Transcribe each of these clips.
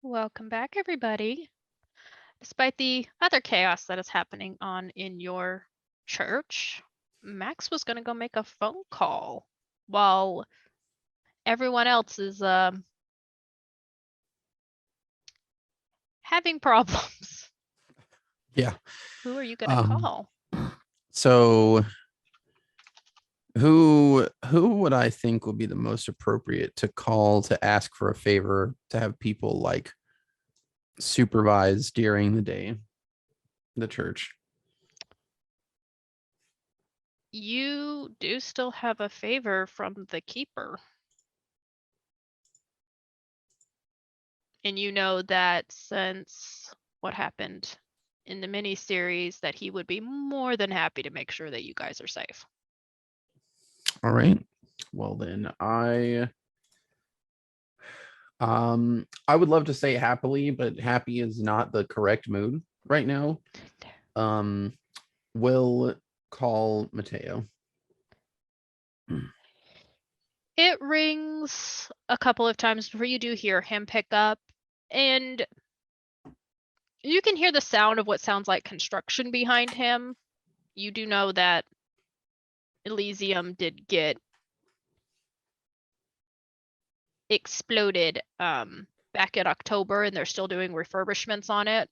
Welcome back, everybody. Despite the other chaos that is happening in your church, Max was going to go make a phone call while everyone else is having problems. Yeah. Who are you going to call? So who would I think would be the most appropriate to call to ask for a favor to have people like supervise during the day, the church? You do still have a favor from the keeper. And you know that since what happened in the mini series that he would be more than happy to make sure that you guys are safe. All right. Well then I would love to say happily, but happy is not the correct mood right now. We'll call Mateo. It rings a couple of times before you do hear him pick up, and you can hear the sound of what sounds like construction behind him. You do know that Elysium did get exploded back in October, and they're still doing refurbishments on it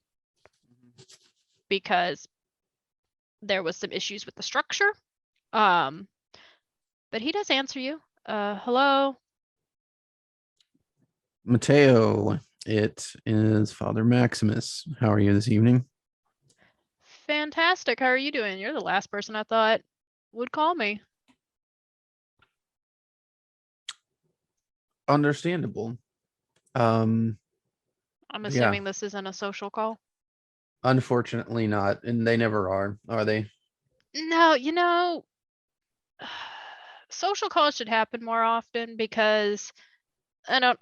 because there was some issues with the structure. But he does answer you. Hello? Mateo, it is Father Maximus. How are you this evening? Fantastic. How are you doing? You're the last person I thought would call me. Understandable. I'm Yeah, assuming this isn't a social call. unfortunately not, and they never are they? No, social calls should happen more often because I don't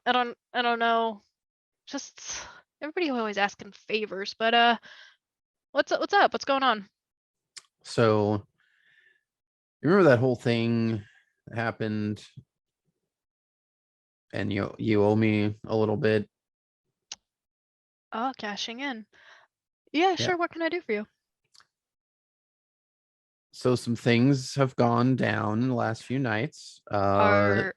know. Just everybody always asking favors, but what's up? What's going on? So, you remember that whole thing that happened, and you owe me a little bit. Oh, cashing in. Yeah, Yeah. sure. What can I do for you? So some things have gone down in the last few nights. Are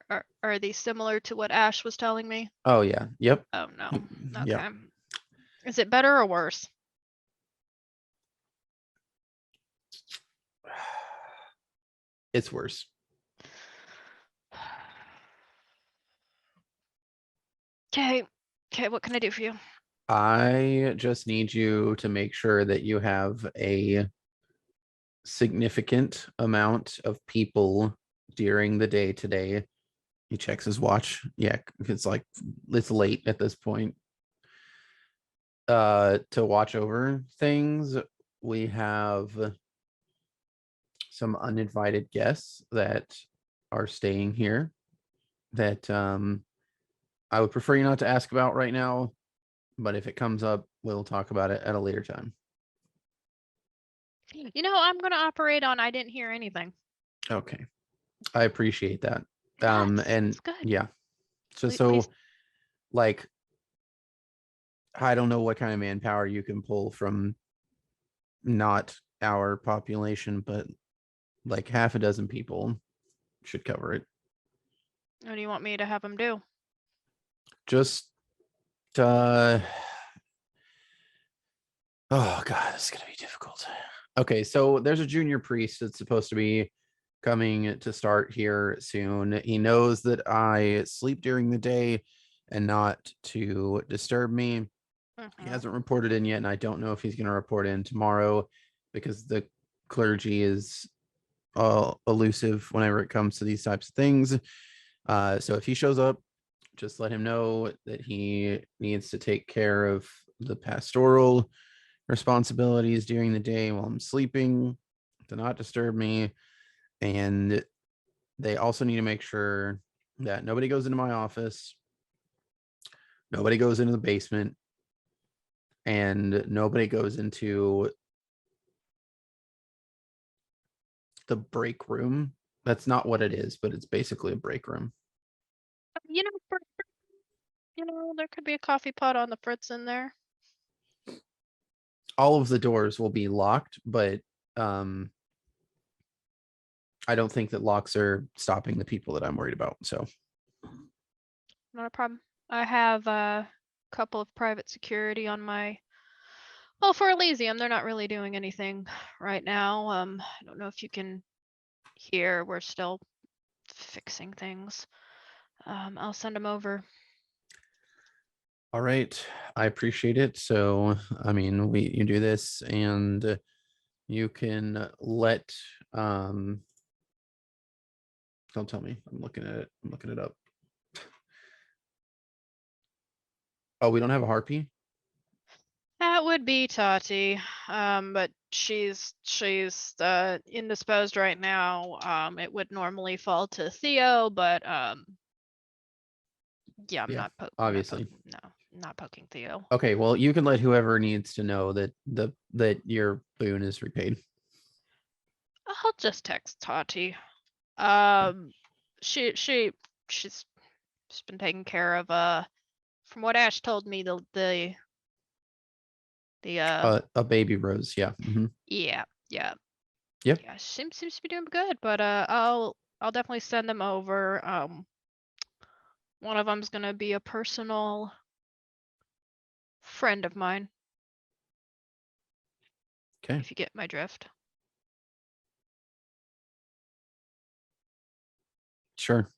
these similar to what Ash was telling me? Oh yeah, yep, Oh no. yep. Okay. Is it better or worse? It's worse. Okay. Okay, what can I do for you? I just need you to make sure that you have a significant amount of people during the day today. He checks his watch. Yeah, it's late at this point. To watch over things. We have some uninvited guests that are staying here that I would prefer you not to ask about right now, but if it comes up, we'll talk about it at a later time. I'm gonna operate on I didn't hear anything. Okay. I appreciate that. That's And good. yeah. So Please. like I don't know what kind of manpower you can pull from not our population, but like half a dozen people should cover it. What do you want me to have him do? Just oh god, this is gonna be difficult. Okay, so there's a junior priest that's supposed to be coming to start here soon. He knows that I sleep during the day and not to disturb me. He hasn't reported in yet, and I don't know if he's going to report in tomorrow because the clergy is elusive whenever it comes to these types of things. So if he shows up, just let him know that he needs to take care of the pastoral responsibilities during the day while I'm sleeping to not disturb me. And they also need to make sure that nobody goes into my office, nobody goes into the basement, and nobody goes into the break room. That's not what it is, but it's basically a break room. You know, for You know, there could be a coffee pot on the fritz in there. All of the doors will be locked, but I don't think that locks are stopping the people that I'm worried about. So Not a problem. I have a couple of private security on my. Well, for Elysium, they're not really doing anything right now. I don't know if you can hear. We're still fixing things. I'll send them over. all right, I appreciate it. So I mean, you do this, and you can let don't tell me. I'm looking at it. I'm looking it up. Oh, we don't have a harpy? That would be Tati, but she's indisposed right now. It would normally fall to Theo, but yeah, I'm Yeah, not obviously. not poking Theo. Okay, well, you can let whoever needs to know that that your boon is repaid. I'll just text Tati. She's been taking care of from what Ash told me the A baby rose, yeah. yeah. Yep. Yeah, seems to be doing good, but I'll definitely send them over. One of them's gonna be a personal friend of mine, Okay, if you get my drift. sure.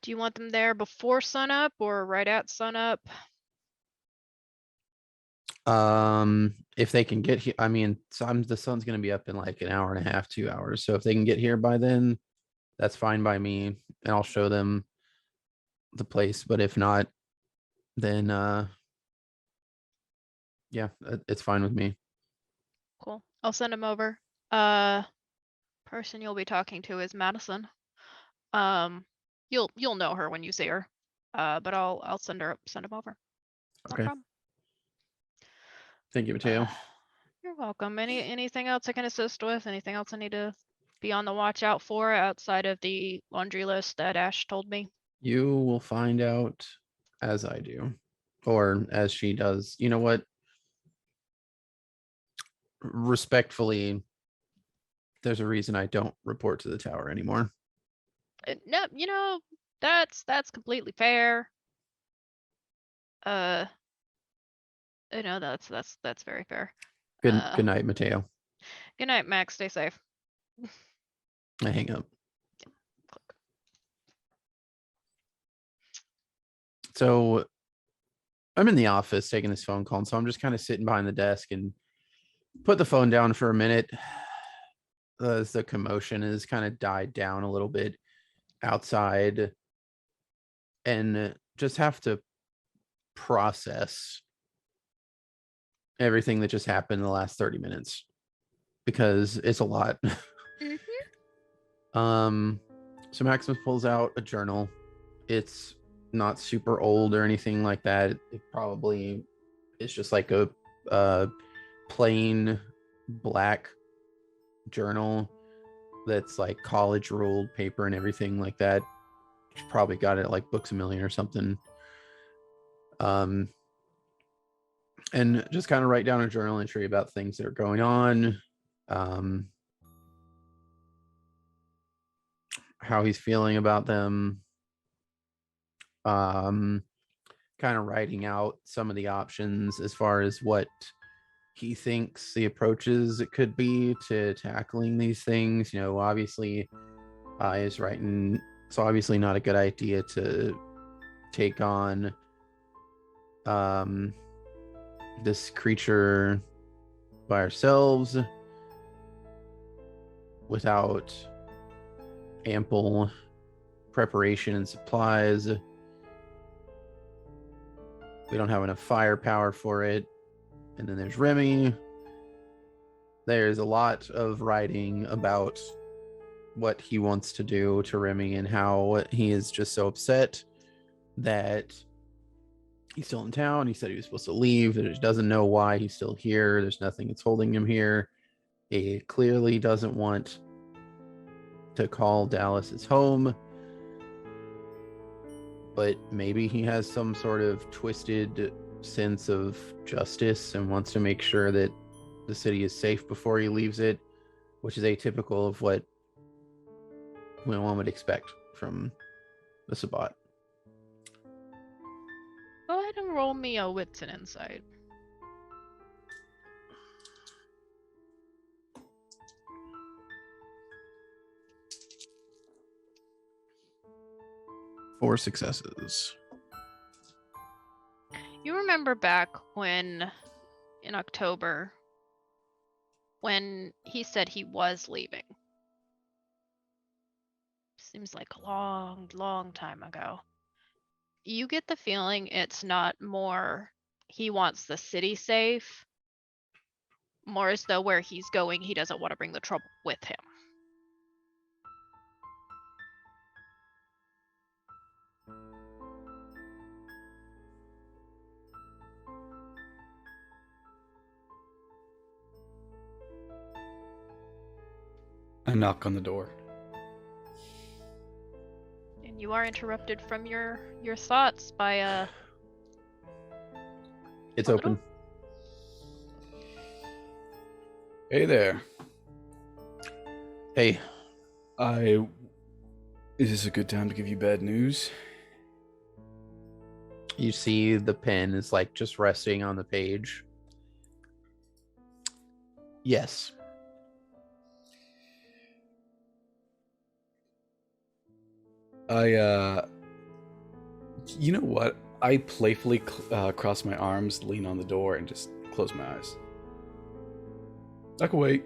Do you want them there before sunup or right at sunup? If they can get here, I mean, the sun's gonna be up in like an hour and a half, 2 hours. So if they can get here by then, that's fine by me, and I'll show them the place. But if not, then yeah, it's fine with me. Cool. I'll send them over. Person you'll be talking to is Madison. You'll know her when you see her. But I'll send them over. No Okay. problem. Thank you, Mateo. You're welcome. Anything else I can assist with? Anything else I need to be on the watch out for outside of the laundry list that Ash told me? You will find out as I do, or as she does. You know what? Respectfully, there's a reason I don't report to the tower anymore. No, you know, that's completely fair. Uh, you know, that's very fair. Good night, Mateo. Good night, Max. Stay safe. I hang up. So I'm in the office taking this phone call, and so I'm just kind of sitting behind the desk and put the phone down for a minute as the commotion has kind of died down a little bit outside, and just have to process everything that just happened in the last 30 minutes because it's a lot. So Maximus pulls out a journal. It's not super old or anything like that. It probably is just like a plain black journal that's like college ruled paper and everything like that. Probably got it at like Books a Million or something. And just kind of write down a journal entry about things that are going on, how he's feeling about them, kind of writing out some of the options as far as what he thinks the approaches it could be to tackling these things. You know, obviously, is writing. So obviously, not a good idea to take on this creature by ourselves without ample preparation and supplies. We don't have enough firepower for it. And then there's Remy. There's a lot of writing about what he wants to do to Remy and how he is just so upset that he's still in town. He said he was supposed to leave. He doesn't know why he's still here. There's nothing that's holding him here. He clearly doesn't want to call Dallas his home. but maybe he has some sort of twisted sense of justice and wants to make sure that the city is safe before he leaves it, which is atypical of what one would expect from the Sabbat. Go ahead and roll me a wits and insight. Four successes. You remember back when, in October, when he said he was leaving. Seems like a long, long time ago. You get the feeling it's not more he wants the city safe, more as though where he's going, he doesn't want to bring the trouble with him. I knock on the door. And you are interrupted from your thoughts by It's a little- open. Hey there. Hey, Is this a good time to give you bad news? you see the pen is like just resting on the page. Yes. You know what? I playfully cross my arms, lean on the door, and just close my eyes. I can wait.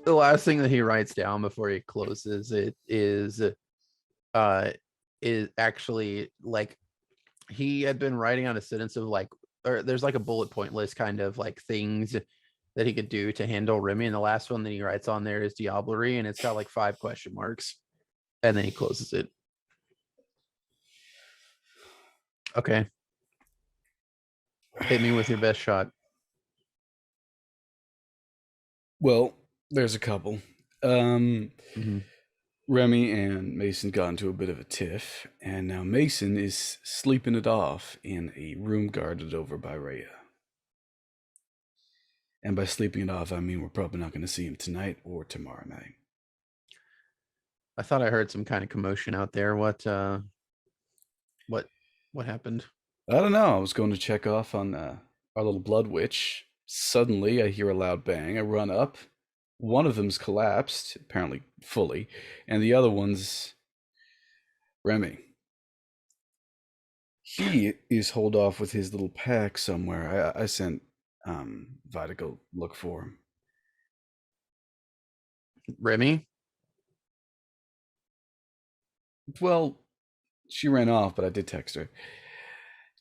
The last thing that he writes down before he closes it is actually like he had been writing out a sentence of like, or there's like a bullet point list kind of like things that he could do to handle Remy, and the last one that he writes on there is diablerie, and it's got like 5 question marks, and then he closes it. Okay, hit me with your best shot. Well, there's a couple. Mhm. Remy and Mason got into a bit of a tiff, and now Mason is sleeping it off in a room guarded over by Rhea. And by sleeping it off, I mean we're probably not going to see him tonight or tomorrow night. I thought I heard some kind of commotion out there. What happened? I don't know. I was going to check off on our little blood witch. Suddenly, I hear a loud bang. I run up. One of them's collapsed, apparently fully, and the other one's Remy. He is holed off with his little pack somewhere. I sent Vi to go look for him. Remy? Well, she ran off, but I did text her.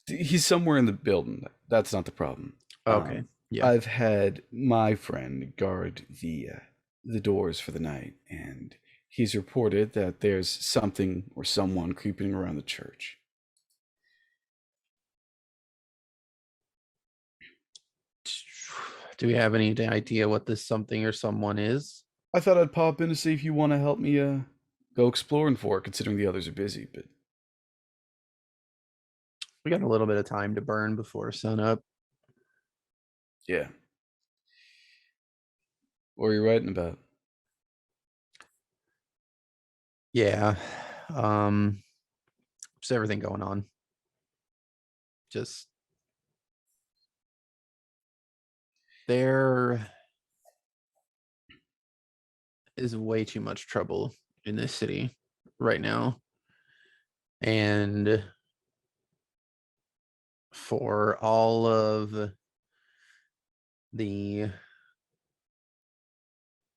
He's somewhere in the building. That's not the problem. Okay. Yeah. I've had my friend guard the doors for the night, and he's reported that there's something or someone creeping around the church. Do we have any idea what this something or someone is? I thought I'd pop in to see if you want to help me go exploring for it, considering the others are busy, but We got a little bit of time to burn before sunup. yeah. What are you writing about? Yeah. Just everything going on. Just there is way too much trouble in this city right now. And for all of the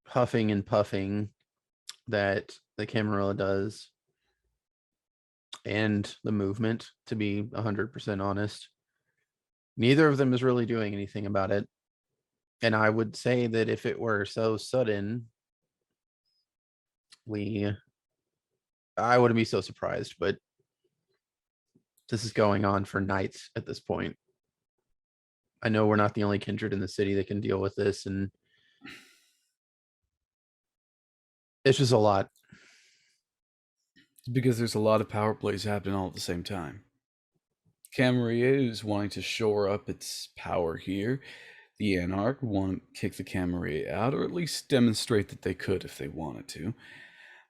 huffing and puffing that the Camarilla does, and the movement, to be 100% honest, neither of them is really doing anything about it. And I would say that if it were so sudden, I wouldn't be so surprised, but this is going on for nights at this point. I know we're not the only kindred in the city that can deal with this, and It's just a lot. It's because there's a lot of power plays happening all at the same time. Camarilla is wanting to shore up its power here. The Anarch want to kick the Camarilla out, or at least demonstrate that they could if they wanted to.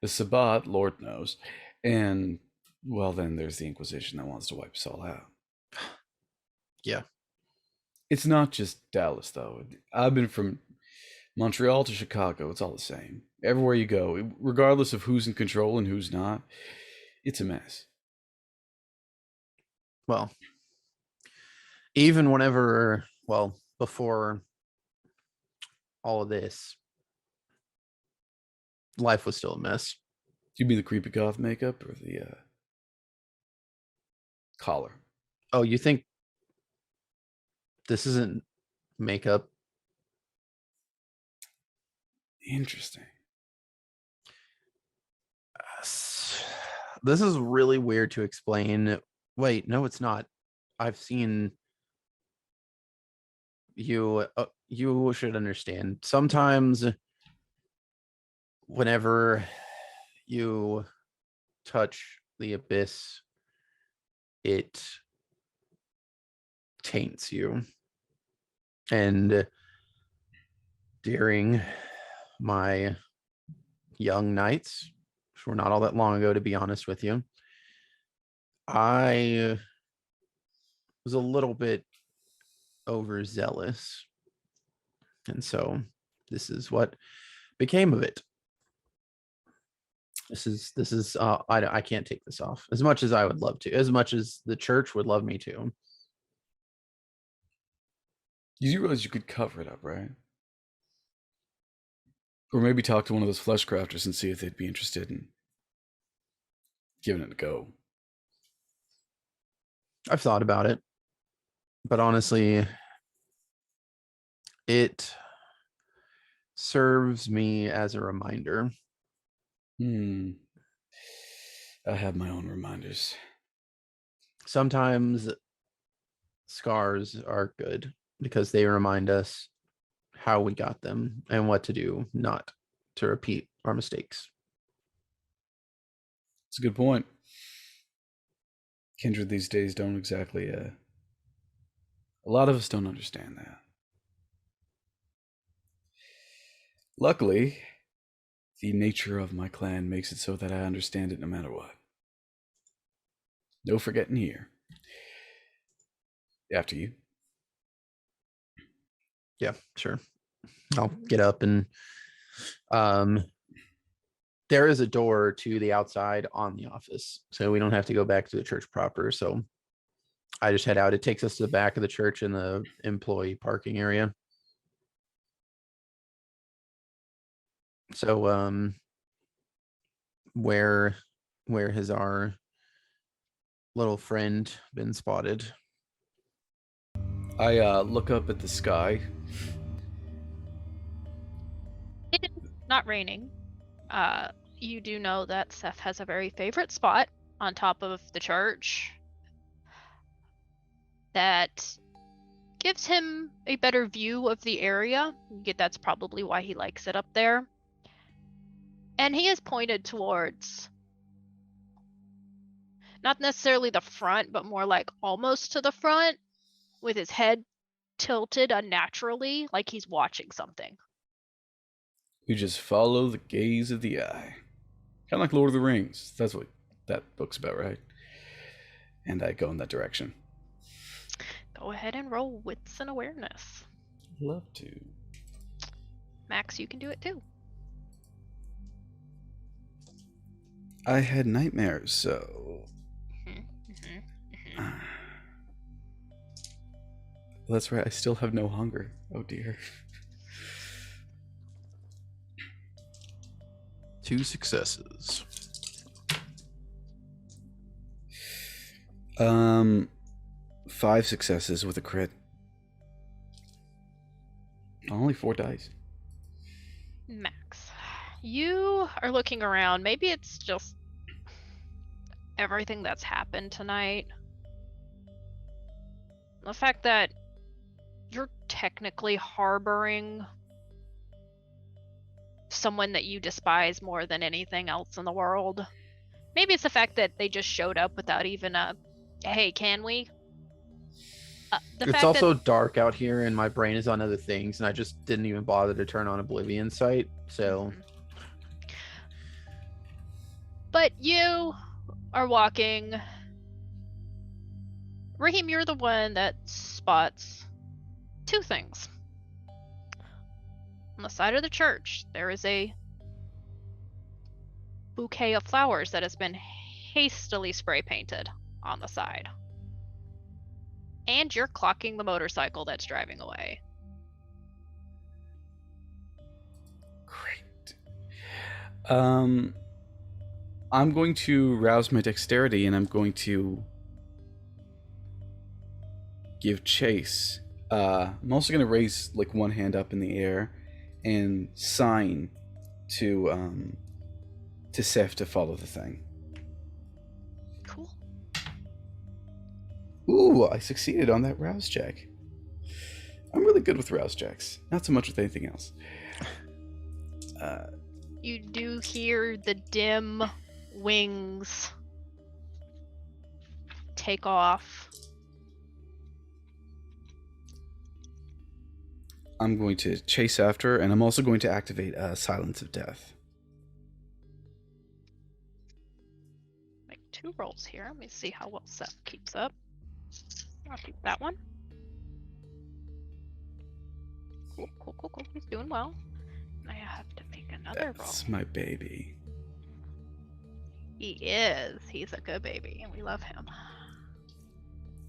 The Sabbat, Lord knows. And, well, then there's the Inquisition that wants to wipe us all out. Yeah. It's not just Dallas, though. I've been from Montreal to Chicago. It's all the same. Everywhere you go, regardless of who's in control and who's not, it's a mess. Well, even whenever, well, before all of this, life was still a mess. Do you mean the creepy goth makeup or the collar? Oh, you think this isn't makeup? Interesting. This is really weird to explain. Wait, no, it's not. I've seen you. You should understand. Sometimes, whenever you touch the abyss, it taints you. And during my young nights, which were not all that long ago, to be honest with you, I was a little bit overzealous. And so this is what became of it. This is I can't take this off as much as I would love to, as much as the church would love me to. You realize you could cover it up, right? Or maybe talk to one of those flesh crafters and see if they'd be interested in giving it a go. I've thought about it, but honestly, it serves me as a reminder. I have my own reminders. Sometimes scars are good because they remind us how we got them and what to do not to repeat our mistakes. It's a good point. Kindred these days don't exactly a lot of us don't understand that. Luckily, the nature of my clan makes it so that I understand it no matter what. No forgetting here. After you. Yeah, sure. I'll get up and there is a door to the outside on the office, so we don't have to go back to the church proper. So I just head out. It takes us to the back of the church in the employee parking area. So where has our little friend been spotted? I look up at the sky. It is not raining. You do know that Seth has a very favorite spot on top of the church that gives him a better view of the area. That's probably why he likes it up there. And he is pointed towards not necessarily the front, but more like almost to the front, with his head tilted unnaturally, like he's watching something. You just follow the gaze of the eye. Kind of like Lord of the Rings. That's what that book's about, right? And I go in that direction. Go ahead and roll wits and awareness. Love to. Max, you can do it too. I had nightmares, so... That's right, I still have no hunger. Oh dear. 2 successes. 5 successes with a crit. Only 4 dice. Max, you are looking around. Maybe it's just everything that's happened tonight. The fact that you're technically harboring someone that you despise more than anything else in the world. Maybe it's the fact that they just showed up without even a, hey, can we? The It's fact also that, dark out here and my brain is on other things and I just didn't even bother to turn on Oblivion Sight. So but you are walking. Raheem, you're the one that spots two things. On the side of the church, there is a bouquet of flowers that has been hastily spray painted on the side. And you're clocking the motorcycle that's driving away. Great. I'm going to rouse my dexterity and I'm going to give chase. I'm also going to raise like one hand up in the air and sign to Seth to follow the thing. Cool. Ooh, I succeeded on that rouse check. I'm really good with rouse checks. Not so much with anything else. You do hear the dim wings take off. I'm going to chase after, and I'm also going to activate Silence of Death. Make 2 rolls here. Let me see how well Seth keeps up. I'll keep that one. Cool, cool, cool, cool. He's doing well. I have to make another roll. That's my baby. He is. He's a good baby, and we love him.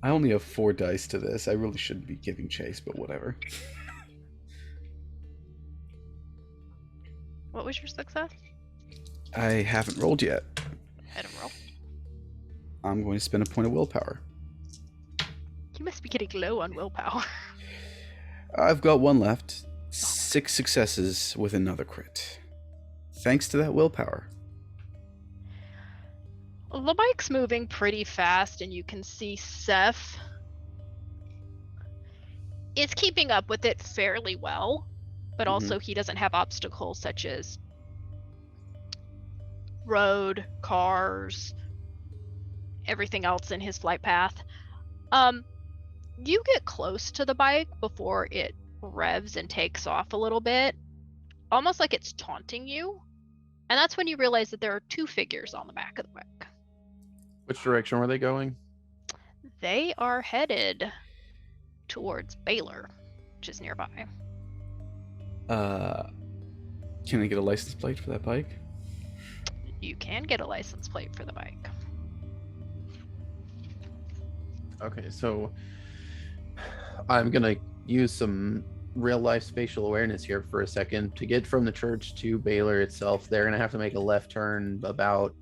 I only have 4 dice to this. I really shouldn't be giving chase, but whatever. What was your success? I haven't rolled yet. Head and roll. I'm going to spend a point of willpower. You must be getting low on willpower. I've got 1 left. 6 successes with another crit. Thanks to that willpower. The bike's moving pretty fast, and you can see Seth is keeping up with it fairly well, but also he doesn't have obstacles such as road, cars, everything else in his flight path. You get close to the bike before it revs and takes off a little bit, almost like it's taunting you. And that's when you realize that there are 2 figures on the back of the bike. which direction were they going? They are headed towards Baylor, which is nearby. Can I get a license plate for that bike? You can get a license plate for the bike. Okay, so I'm gonna use some real life spatial awareness here for a second. To get from the church to Baylor itself, they're gonna have to make a left turn about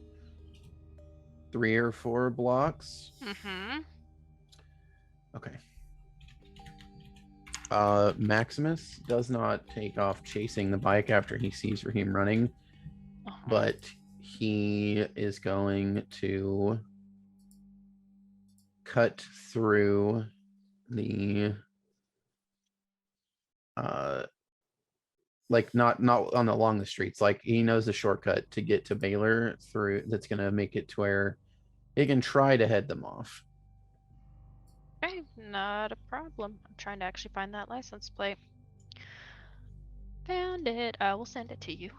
3 or 4 blocks. Mm-hmm. Okay. Maximus does not take off chasing the bike after he sees Raheem running, but he is going to cut through the like not on along the streets. Like he knows the shortcut to get to Baylor through that's gonna make it to where he can try to head them off. Okay, not a problem. I'm trying to actually find that license plate. Found it. I will send it to you.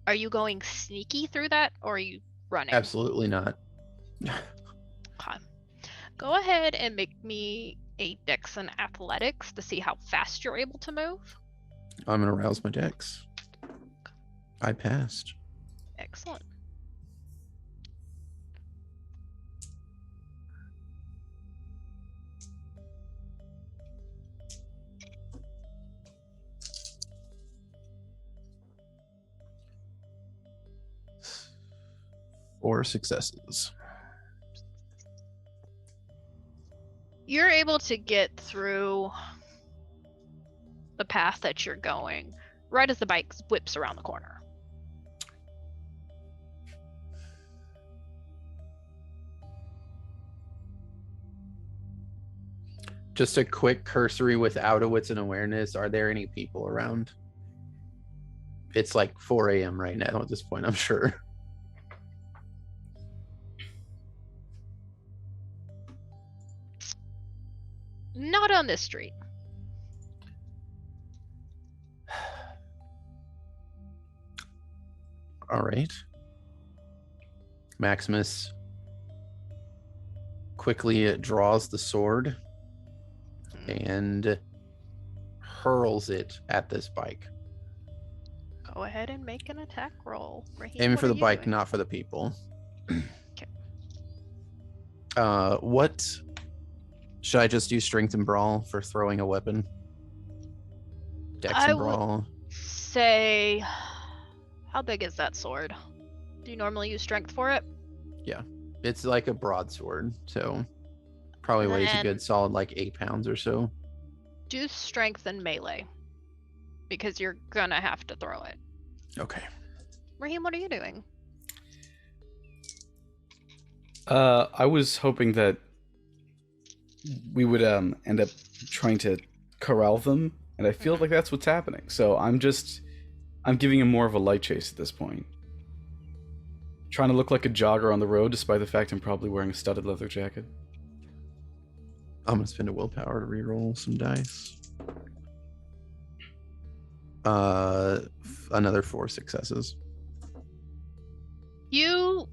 Are you going sneaky through that, or are you running? Absolutely not. Okay. Go ahead and make me a Dex and Athletics to see how fast you're able to move. I'm gonna rouse my dex. I passed. Excellent. Four successes. You're able to get through the path that you're going right as the bike whips around the corner. Just a quick cursory without a wits and awareness. Are there any people around? It's like 4 a.m. right now at this point, I'm sure. Not on this street. All right. Maximus quickly draws the sword and hurls it at this bike. Go ahead and make an attack roll. Raheem, Aiming what for are the you bike, doing? not for the people. Okay. What should I just do? Strength and brawl for throwing a weapon? Dex I and would- brawl. Say, how big is that sword? Do you normally use strength for it? It's like a broadsword, so probably weighs a Then- good solid like 8 pounds or so. Do strength and melee. Because you're gonna have to throw it. Okay. Raheem, what are you doing? I was hoping that we would end up trying to corral them, and I feel like that's what's happening. So I'm giving him more of a light chase at this point. Trying to look like a jogger on the road, despite the fact I'm probably wearing a studded leather jacket. I'm gonna spend a willpower to reroll some dice. Another 4 successes. You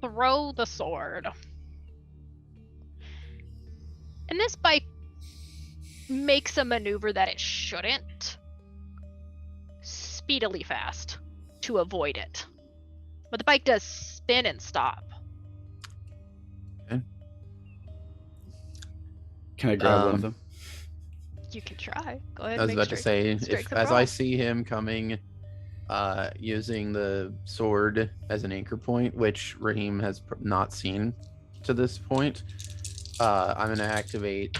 throw the sword. And this bike makes a maneuver that it shouldn't. Speedily fast to avoid it. But the bike does spin and stop. Can I grab one of them? You can try. Go ahead. I was make about to say, strength if and as brawl. I see him coming, using the sword as an anchor point, which Raheem has not seen to this point, I'm going to activate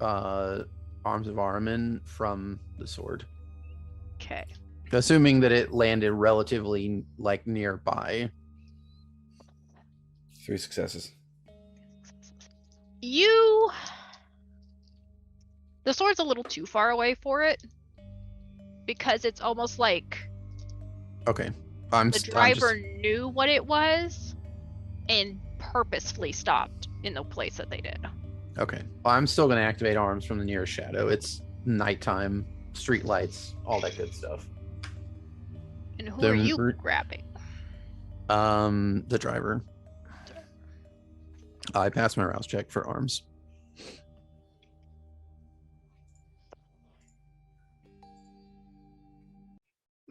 Arms of Ahriman from the sword, Okay. assuming that it landed relatively like nearby. 3 successes. The sword's a little too far away for it. Because it's almost like Okay, I'm the just driver knew what it was and purposefully stopped in the place that they did. okay. I'm still going to activate arms from the nearest shadow. It's nighttime, street lights, all that good stuff. And who The are you r- grabbing? The driver. I passed my rouse check for arms.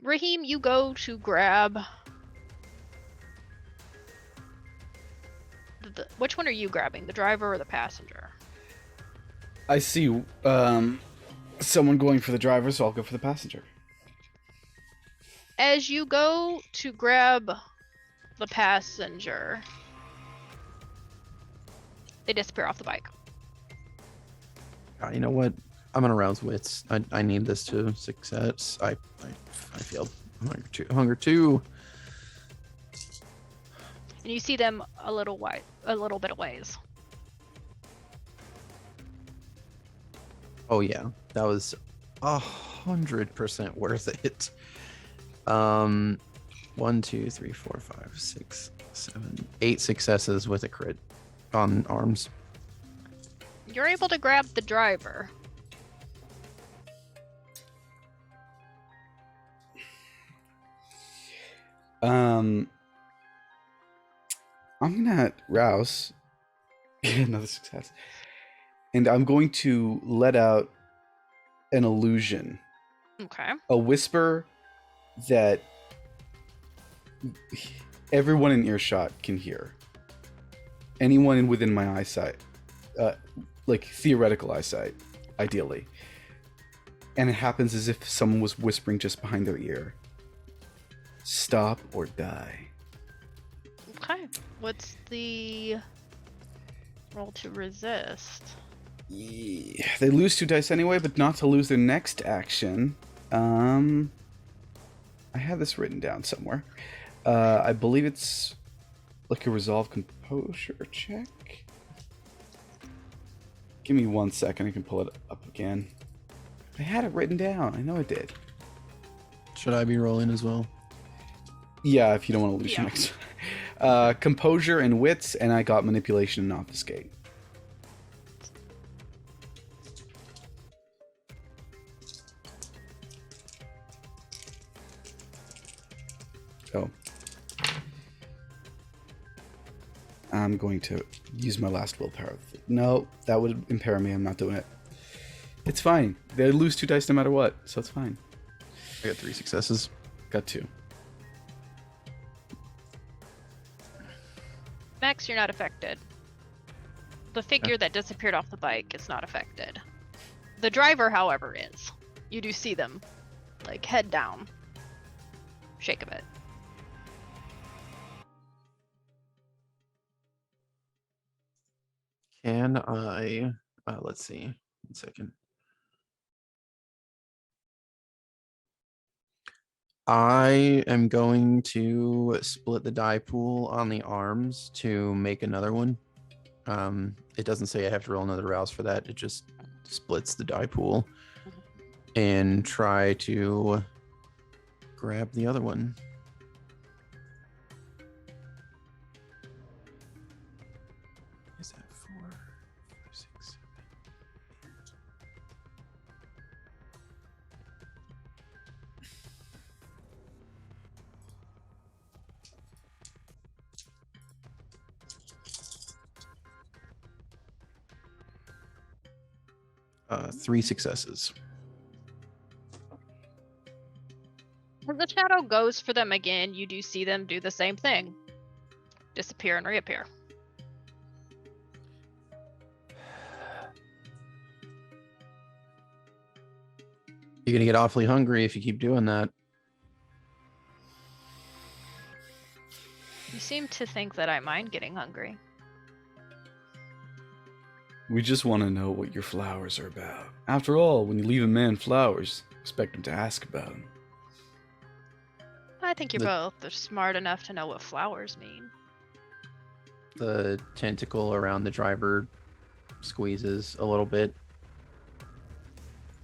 Raheem, you go to grab which one are you grabbing? The driver or the passenger? I see someone going for the driver, so I'll go for the passenger. As you go to grab the passenger, they disappear off the bike. You know what? I'm gonna rouse wits. I need this to success. I failed. Hunger two. And you see them a little bit of ways. Oh yeah, that was 100% worth it. 1, 2, 3, 4, 5, 6, 7, 8 successes with a crit on arms. You're able to grab the driver. I'm gonna rouse. Another success. And I'm going to let out an illusion. Okay. A whisper that everyone in earshot can hear. Anyone within my eyesight. Like theoretical eyesight, ideally. And it happens as if someone was whispering just behind their ear. Stop or die. Okay. What's the roll to resist? Yeah, they lose 2 dice anyway, but not to lose their next action. I have this written down somewhere. I believe it's like a resolve composure check. Give me 1 second. I can pull it up again. I had it written down. I know I did. Should I be rolling as well? Yeah, if you don't want to lose your next. Composure and wits, and I got manipulation and obfuscate. Oh. I'm going to use my last willpower. No, that would impair me. I'm not doing it. It's fine. They lose 2 dice no matter what, so it's fine. I got 3 successes. Got 2. Max, you're not affected. The figure that disappeared off the bike is not affected. The driver, however, is. You do see them, like, head down. Shake a bit. Can I, let's see, 1 second. I am going to split the die pool on the arms to make another one. It doesn't say I have to roll another rouse for that. It just splits the die pool and try to grab the other one. Is that 4, 5, 6, 7, 3 successes. As the shadow goes for them again, you do see them do the same thing. Disappear and reappear. You're gonna get awfully hungry if you keep doing that. You seem to think that I mind getting hungry. We just want to know what your flowers are about. After all, when you leave a man flowers, expect him to ask about them. I think you're both smart enough to know what flowers mean. The tentacle around the driver squeezes a little bit.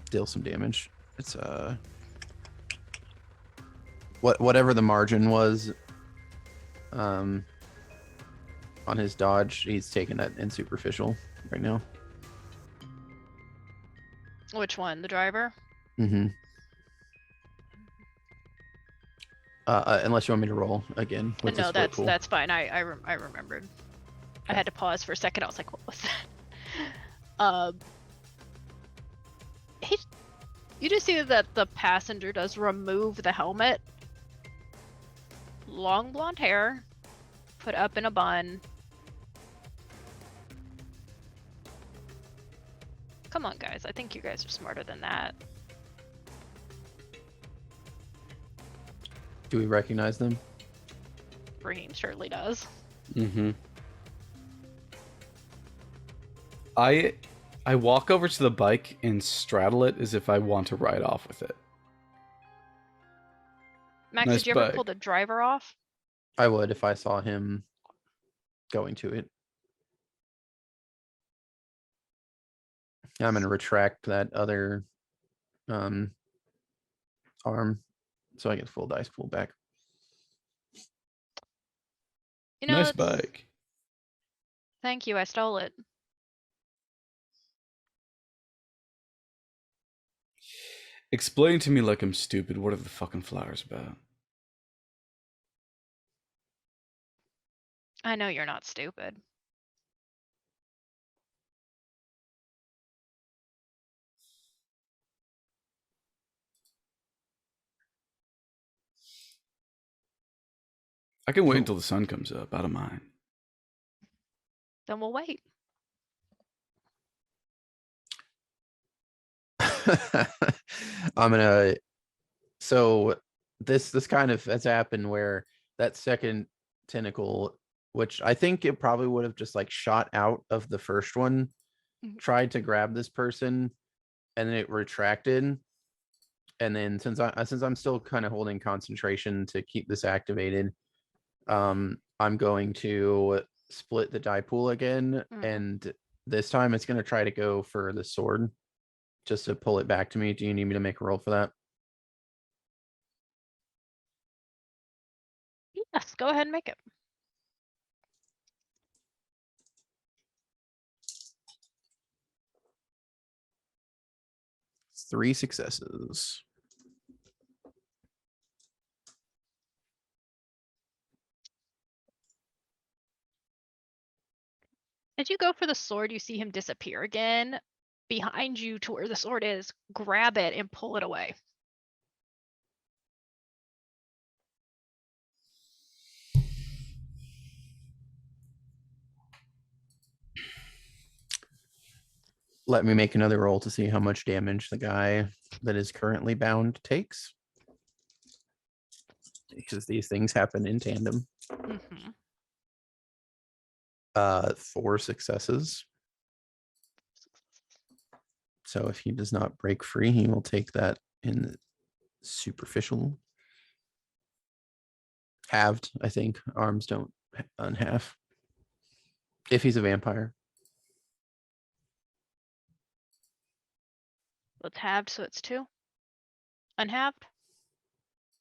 Deal some damage. It's whatever the margin was on his dodge, he's taking that in superficial right now. Which one? The driver? Mm-hmm. Unless you want me to roll again with the No, split pool. that's fine. I remembered. Okay. I had to pause for a second. I was like, what was that? You do see that the passenger does remove the helmet. Long blonde hair, put up in a bun. Come on, guys. I think you guys are smarter than that. Do we recognize them? Raheem surely does. Mm-hmm. I walk over to the bike and straddle it as if I want to ride off with it. Max, Nice did you ever bike. pull the driver off? I would if I saw him going to it. I'm going to retract that other arm so I get full dice pool back. You know, Nice it's- bike. Thank you. I stole it. Explain to me like I'm stupid. What are the fucking flowers about? I know you're not stupid. I can wait until the sun comes up. I don't mind. Then we'll wait. I'm gonna. So this kind of has happened where that second tentacle, which I think it probably would have just like shot out of the first one, tried to grab this person, and then it retracted. And then since I'm still kind of holding concentration to keep this activated, I'm going to split the die pool again and This time it's going to try to go for the sword just to pull it back to me. Do you need me to make a roll for that? Yes, go ahead and make it. Three successes. As you go for the sword, you see him disappear again behind you to where the sword is. Grab it and pull it away. Let me make another roll to see how much damage the guy that is currently bound takes. Because these things happen in tandem. Mm-hmm. 4 successes. So if he does not break free, he will take that in superficial. Halved, I think. Arms don't unhalf. If he's a vampire. It's halved, so it's 2. Unhalved?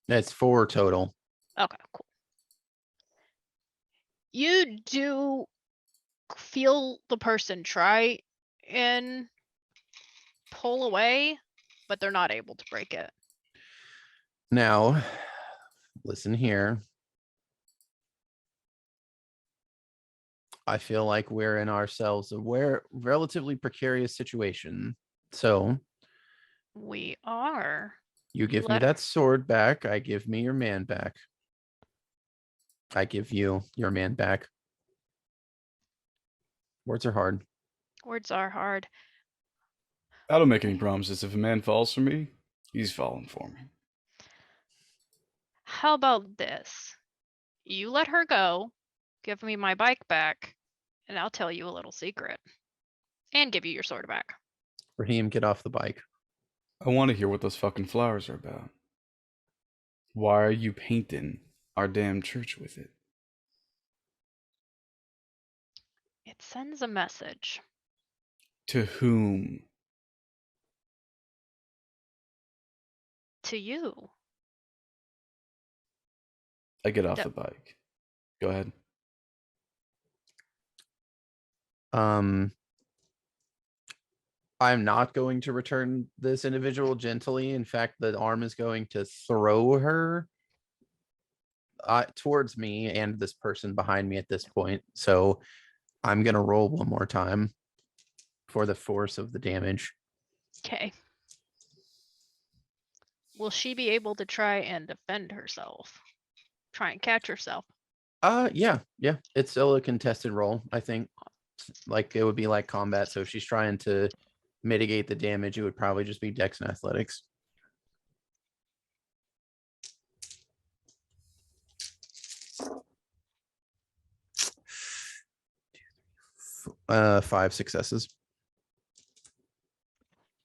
That's 4 total. Okay, cool. You do feel the person try and pull away, but they're not able to break it. Now, listen here. I feel like we're in ourselves a relatively precarious situation. So We are. you give me Let- that sword back. I give me your man back. I give you your man back. Words are hard. Words are hard. I don't make any promises. If a man falls for me, he's falling for me. How about this? You let her go, give me my bike back, and I'll tell you a little secret. And give you your sword back. Raheem, get off the bike. I want to hear what those fucking flowers are about. Why are you painting our damn church with it? It sends a message. To whom? To you. I get off That- the bike. Go ahead. I'm not going to return this individual gently. In fact, the arm is going to throw her towards me and this person behind me at this point. So I'm going to roll one more time for the force of the damage. Okay. Will she be able to try and defend herself? Try and catch herself? Yeah. It's still a contested roll, I think. Like it would be like combat. So if she's trying to mitigate the damage, it would probably just be Dex and Athletics. Five successes.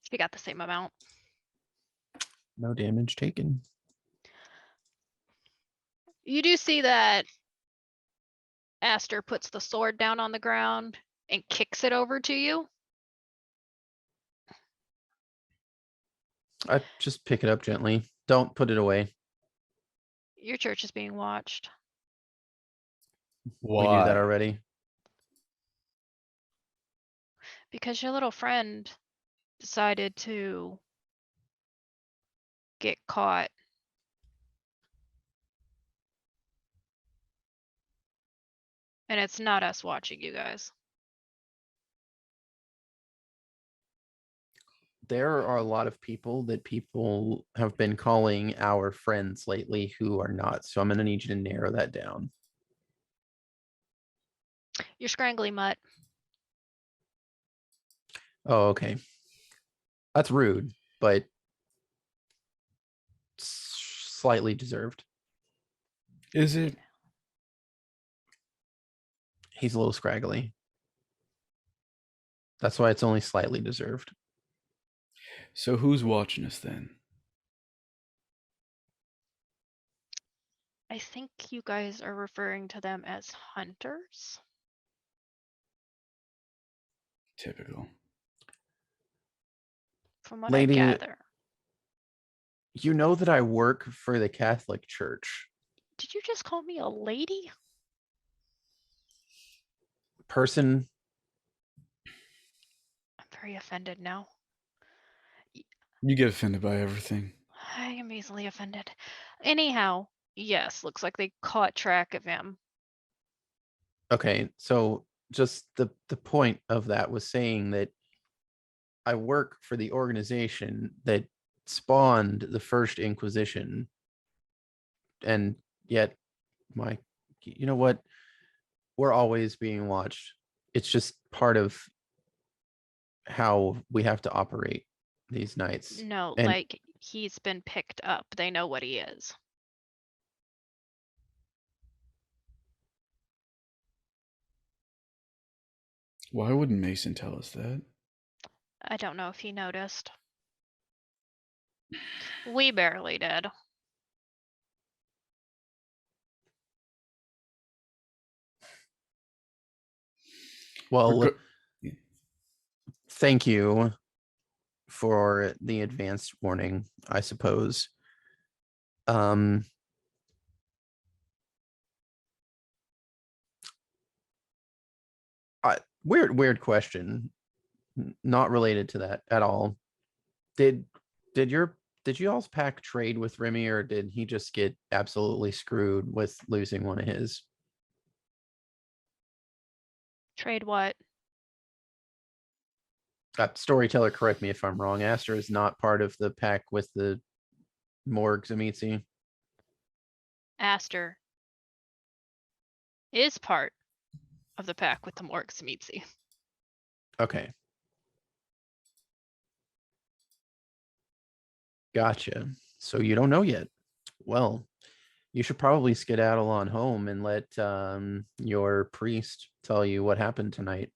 She got the same amount. No damage taken. You do see that Aster puts the sword down on the ground and kicks it over to you. I just pick it up gently. Don't put it away. Your church is being watched. We knew that Why? already. Because your little friend decided to get caught. And it's not us watching you guys. There are a lot of people that people have been calling our friends lately who are not. So I'm going to need you to narrow that down. You're scrangly mutt. Oh, okay. That's rude, but slightly deserved. Is it? He's a little scraggly. That's why it's only slightly deserved. So who's watching us then? I think you guys are referring to them as hunters. Typical. From what Lady- I gather. From what Lady- I gather. You know that I work for the Catholic Church. Did you just call me a lady? Person, I'm very offended now. You get offended by everything. I am easily offended. Anyhow, yes, looks like they caught track of him. okay, so just the point of that was saying that I work for the organization that spawned the first Inquisition, and yet you know what? We're always being watched. It's just part of how we have to operate these nights. No, And like he's been picked up. They know what he is. Why wouldn't Mason tell us that? I don't know if he noticed. We barely did. well, Reg- thank you for the advanced warning, I suppose. Weird question, not related to that at all. Did you all's pack trade with Remy, or did he just get absolutely screwed with losing one of his? Trade what? Storyteller, correct me if I'm wrong. Aster is not part of the pack with the Morg Zamitzi. Aster is part of the pack with the Morg Smeetsy. Okay. Gotcha. So you don't know yet. Well, you should probably skedaddle on home and let your priest tell you what happened tonight.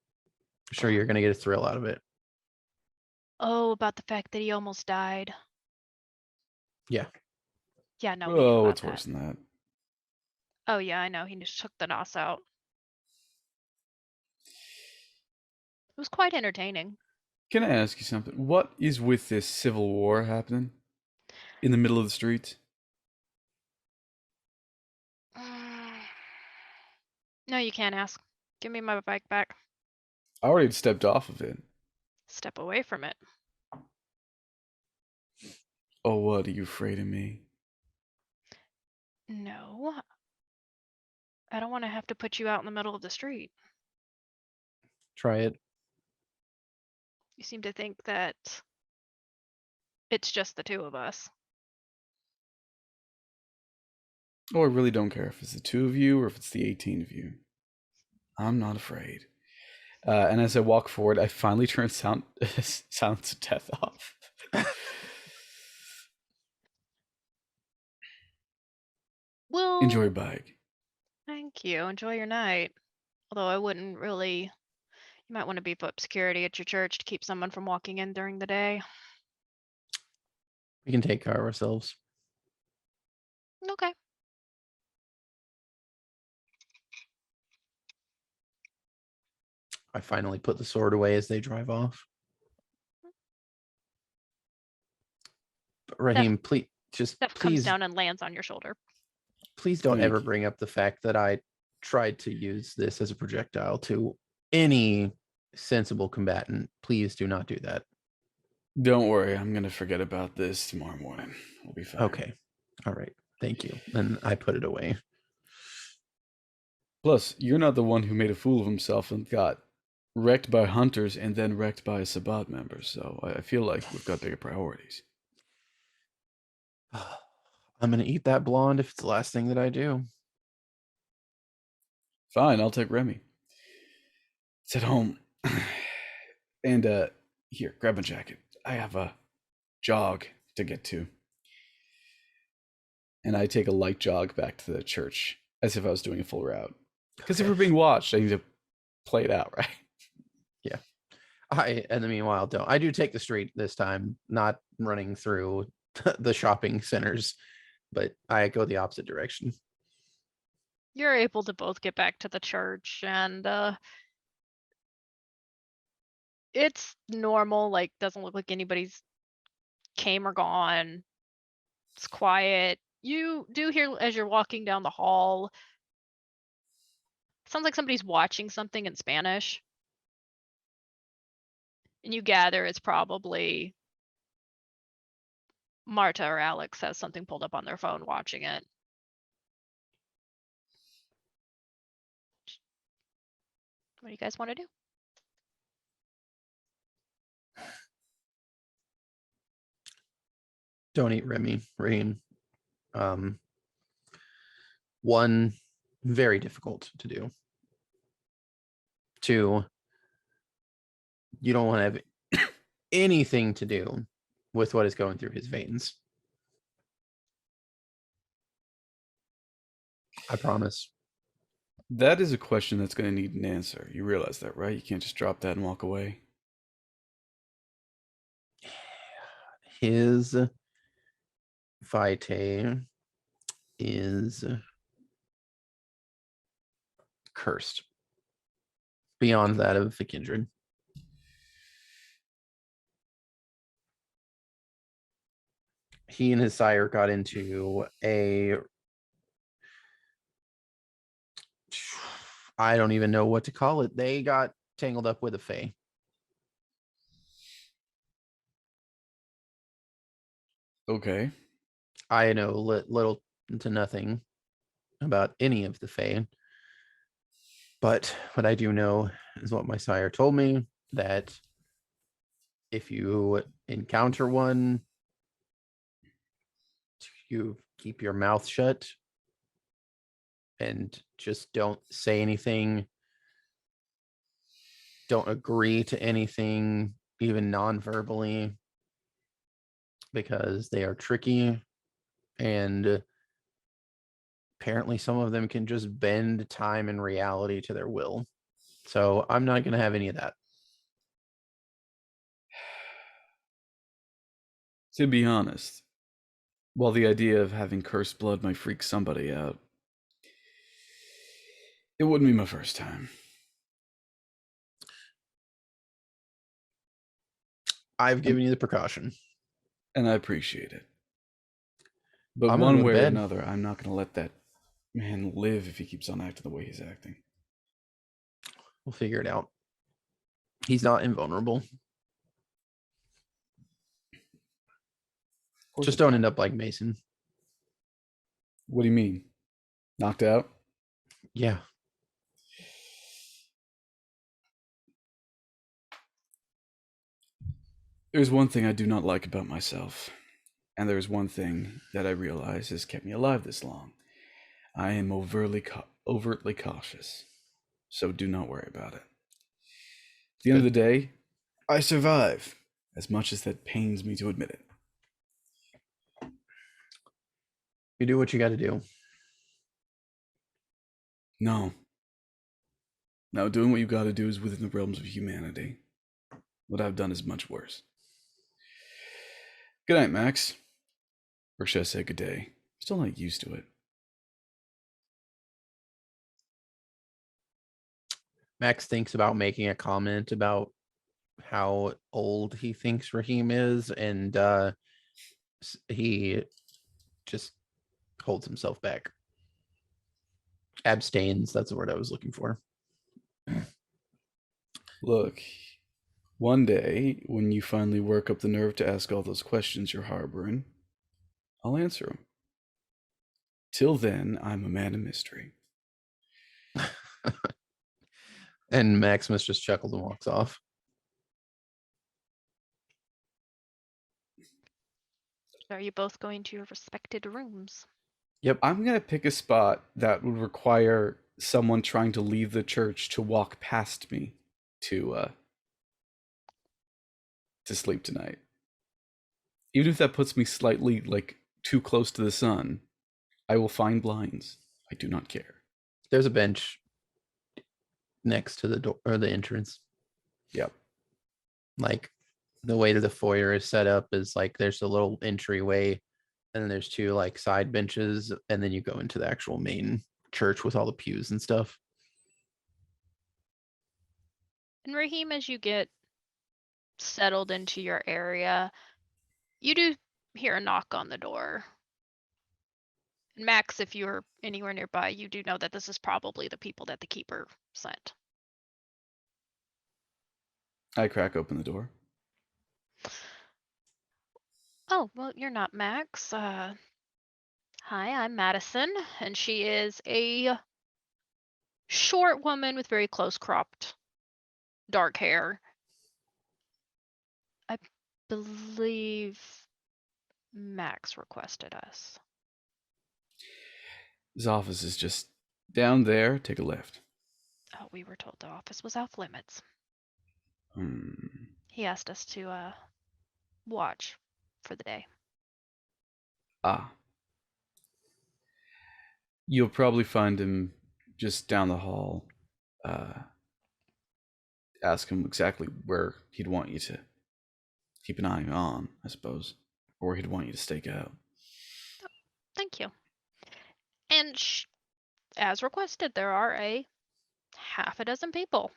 I'm sure you're going to get a thrill out of it. Oh, about the fact that he almost died. Yeah. Yeah, no, we knew Oh, about it's that. worse than that. Oh yeah, I know. He just took the NOS out. It was quite entertaining. Can I ask you something? What is with this civil war happening in the middle of the streets? No, you can't ask. Give me my bike back. I already stepped off of it. Step away from it. Oh, what? Are you afraid of me? No. I don't want to have to put you out in the middle of the street. Try it. You seem to think that it's just the two of us. Oh, I really don't care if it's the two of you or if it's the 18 of you. I'm not afraid. And as I walk forward, I finally turn Silence of Death off. Well, Enjoy your bike. thank you. Enjoy your night. Although I wouldn't really. You might want to beef up security at your church to keep someone from walking in during the day. We can take care of ourselves. Okay. I finally put the sword away as they drive off. But Raheem, please, Stuff comes please, down and lands on your shoulder. please don't Thank ever you. bring up the fact that I tried to use this as a projectile to any sensible combatant. Please do not do that. Don't worry, I'm gonna forget about this tomorrow morning. We'll be fine. Okay. All right. Thank you. And I put it away. Plus, you're not the one who made a fool of himself and got wrecked by hunters and then wrecked by a Sabbat member, so I feel like we've got bigger priorities. I'm going to eat that blonde if it's the last thing that I do. Fine, I'll take Remy. It's at home. And here, grab my jacket. I have a jog to get to. And I take a light jog back to the church as if I was doing a full route. Because if Okay. we're being watched, I need to play it out, right? Yeah. In the meanwhile, I do take the street this time, not running through the shopping centers, but I go the opposite direction. You're able to both get back to the church and It's normal, like, doesn't look like anybody's came or gone. It's quiet. You do hear as you're walking down the hall, sounds like somebody's watching something in Spanish. And you gather it's probably Marta or Alex has something pulled up on their phone watching it. What do you guys want to do? Don't eat Rain. One, very difficult to do. Two, you don't want to have anything to do with what is going through his veins. I promise. That is a question that's going to need an answer. You realize that, right? You can't just drop that and walk away. His vitae is cursed beyond that of the kindred. He and his sire got into a, I don't even know what to call it. They got tangled up with a fae. Okay. I know little to nothing about any of the fae, but what I do know is what my sire told me, that if you encounter one, you keep your mouth shut and just don't say anything. Don't agree to anything, even non-verbally, because they are tricky, and apparently some of them can just bend time and reality to their will. So I'm not going to have any of that. To be honest, while the idea of having cursed blood might freak somebody out, it wouldn't be my first time. I've given you the precaution. And I appreciate it. But I'm gonna one go to way or bed. another, I'm not going to let that man live if he keeps on acting the way he's acting. We'll figure it out. He's not invulnerable. Just don't end up like Mason. What do you mean? Knocked out? Yeah. There's one thing I do not like about myself, and there's one thing that I realize has kept me alive this long. I am overtly cautious, so do not worry about it. At the end of the day, I survive, as much as that pains me to admit it. You do what you got to do. No. Now, doing what you got to do is within the realms of humanity. What I've done is much worse. Good night, Max. Or should I say good day? Still not used to it. Max thinks about making a comment about how old he thinks Raheem is, and he just holds himself back. Abstains, that's the word I was looking for. Look, one day, when you finally work up the nerve to ask all those questions you're harboring, I'll answer them. Till then, I'm a man of mystery. And Maximus just chuckles and walks off. Are you both going to your respected rooms? Yep. I'm going to pick a spot that would require someone trying to leave the church to walk past me to sleep tonight. Even if that puts me slightly, like, too close to the sun, I will find blinds. I do not care. There's a bench next to the door or the entrance. Yep. Like the way that the foyer is set up is like there's a little entryway, and then there's two like side benches, and then you go into the actual main church with all the pews and stuff. And Raheem, as you get settled into your area, you do hear a knock on the door. Max, if you're anywhere nearby, you do know that this is probably the people that the keeper sent. I crack open the door. Oh, well, you're not Max. Hi, I'm Madison, and she is a short woman with very close cropped dark hair. I believe Max requested us. His office is just down there. Take a left. Oh, we were told the office was off limits. Hmm. He asked us to watch for the day. Ah. You'll probably find him just down the hall. Ask him exactly where he'd want you to keep an eye on, I suppose, or where he'd want you to stake out. Thank you. And as requested, there are a half a dozen people,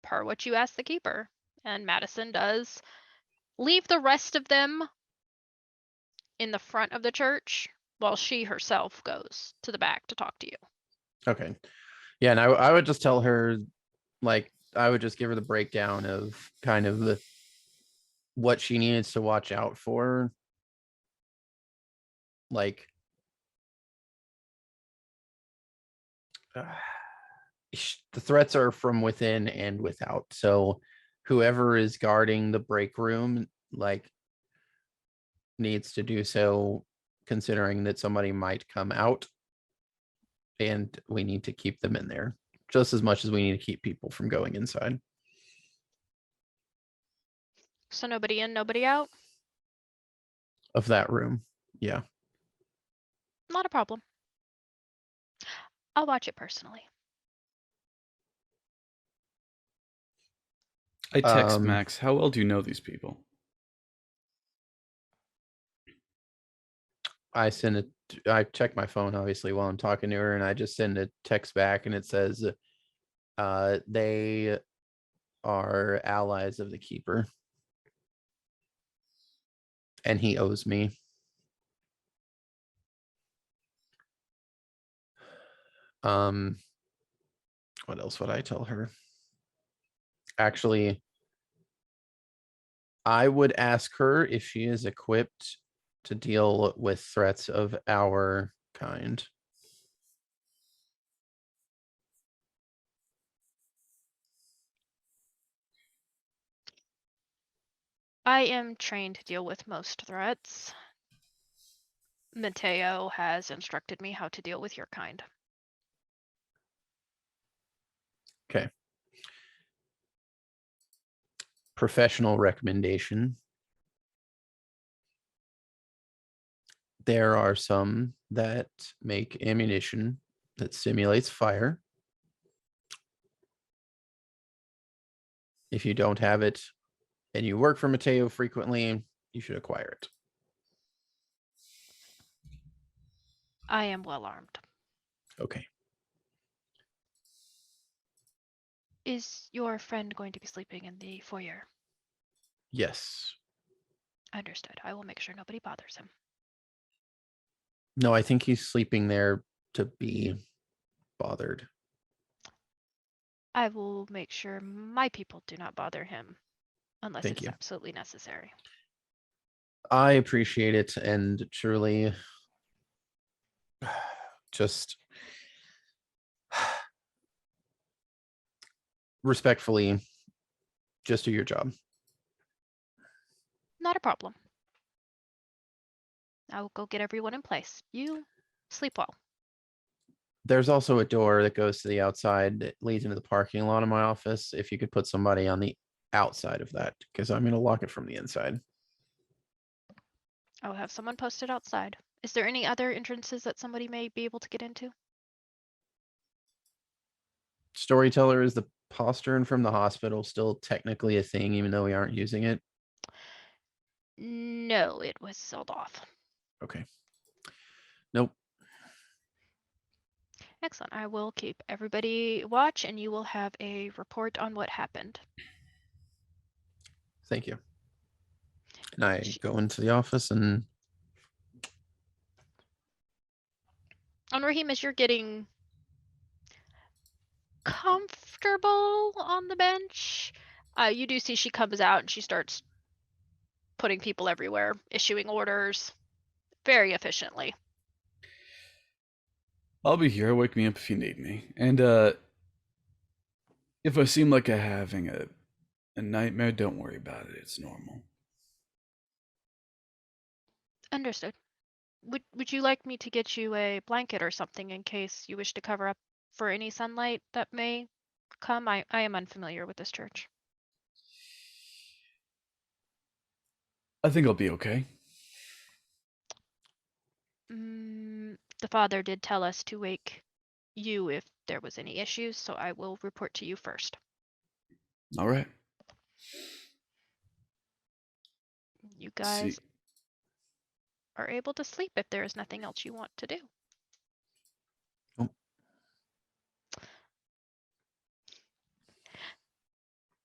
per what you asked the keeper. And Madison does leave the rest of them in the front of the church while she herself goes to the back to talk to you. Okay. Yeah, and I would just tell her, like, I would just give her the breakdown of kind of what she needs to watch out for. Like, the threats are from within and without. So whoever is guarding the break room, like, needs to do so considering that somebody might come out, and we need to keep them in there just as much as we need to keep people from going inside So nobody in, nobody out? of that room. Yeah. Not a problem. I'll watch it personally. I text Um, Max, how well do you know these people? I send it. I check my phone obviously while I'm talking to her, and I just send a text back, and it says, they are allies of the keeper, and he owes me. What else would I tell her? Actually, I would ask her if she is equipped to deal with threats of our kind. I am trained to deal with most threats. Mateo has instructed me how to deal with your kind. Okay. Professional recommendation. There are some that make ammunition that simulates fire. If you don't have it and you work for Mateo frequently, you should acquire it. I am well armed. Okay. Is your friend going to be sleeping in the foyer? Yes. Understood. I will make sure nobody bothers him. No, I think he's sleeping there to be bothered. I will make sure my people do not bother him unless Thank it's you. absolutely necessary. I appreciate it, and truly just respectfully, just do your job. Not a problem. I will go get everyone in place. You sleep well. There's also a door that goes to the outside that leads into the parking lot of my office. If you could put somebody on the outside of that, because I'm going to lock it from the inside. I will have someone posted outside. Is there any other entrances that somebody may be able to get into? Storyteller, is the postern from the hospital still technically a thing, even though we aren't using it? No, it was sold off. Okay. Nope. Excellent. I will keep everybody watch and you will have a report on what happened. Thank you. And I go into the office and Raheem, as you're getting comfortable on the bench, you do see she comes out and she starts putting people everywhere, issuing orders very efficiently. I'll be here. Wake me up if you need me. And if I seem like I'm having a nightmare, don't worry about it. It's normal. Understood. Would you like me to get you a blanket or something in case you wish to cover up for any sunlight that may come? I am unfamiliar with this church. I think I'll be okay. The father did tell us to wake you if there was any issues, so I will report to you first. All right. You guys are able to sleep if there is nothing else you want to do. Oh.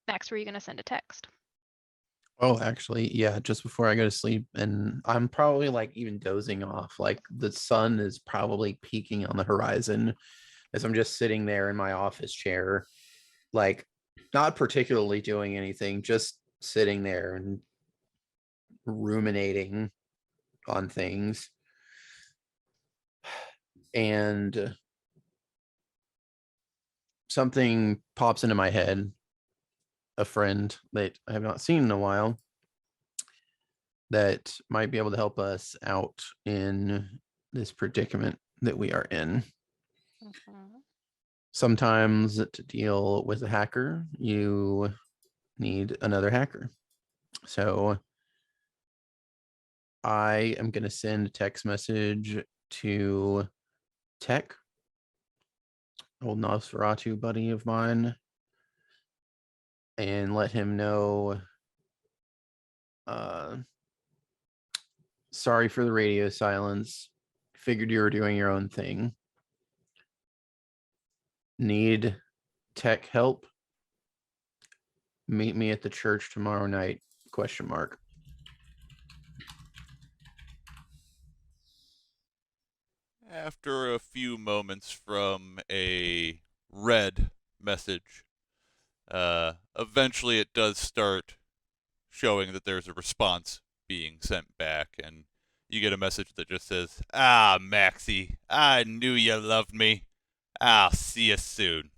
Max, were you going to send a text? oh, actually, yeah, just before I go to sleep, and I'm probably like even dozing off. Like the sun is probably peeking on the horizon as I'm just sitting there in my office chair, like not particularly doing anything, just sitting there and ruminating on things. And something pops into my head. A friend that I have not seen in a while that might be able to help us out in this predicament that we are in. Sometimes to deal with a hacker, you need another hacker. So I am going to send a text message to Tech, old Nosferatu buddy of mine, and let him know, sorry for the radio silence. Figured you were doing your own thing. Need tech help? Meet me at the church tomorrow night, ? After a few moments from a red message, eventually it does start showing that there's a response being sent back, and you get a message that just says, "Ah, Maxie, I knew you loved me. I'll see you soon."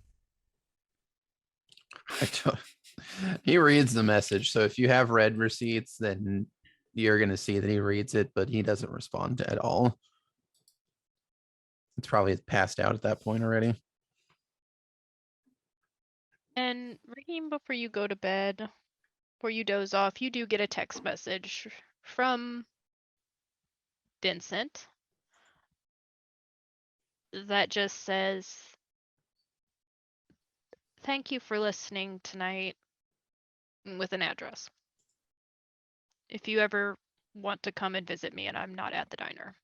He reads the message. So if you have read receipts, then you're going to see that he reads it, but he doesn't respond at all. It's probably passed out at that point already. And Raheem, before you go to bed, before you doze off, you do get a text message from Vincent that just says, "Thank you for listening tonight," with an address. If you ever want to come and visit me and I'm not at the diner.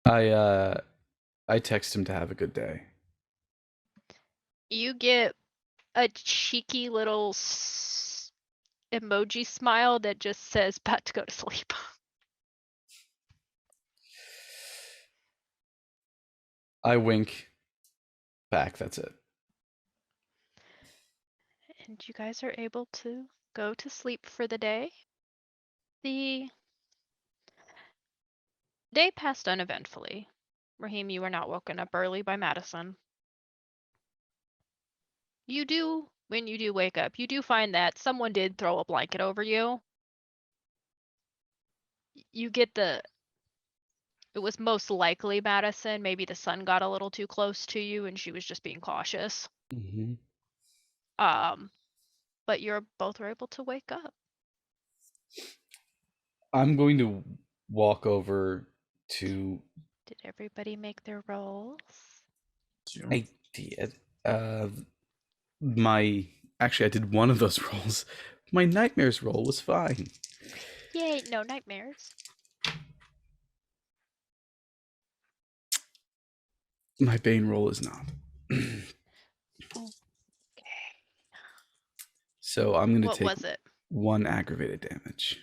I text him to have a good day. You get a cheeky little emoji smile that just says about to go to sleep. I wink back. That's it. And you guys are able to go to sleep for the day. The day passed uneventfully. Raheem, you were not woken up early by Madison. You do, when you do wake up, you do find that someone did throw a blanket over you. You get it was most likely Madison. Maybe the sun got a little too close to you and she was just being cautious. Mm-hmm. But you're both were able to wake up. I'm going to walk over to. Did everybody make their rolls? I did. Actually, I did one of those rolls. My nightmares roll was fine. Yay, no nightmares. My Bane roll is not. So I'm going to What take was it? 1 aggravated damage.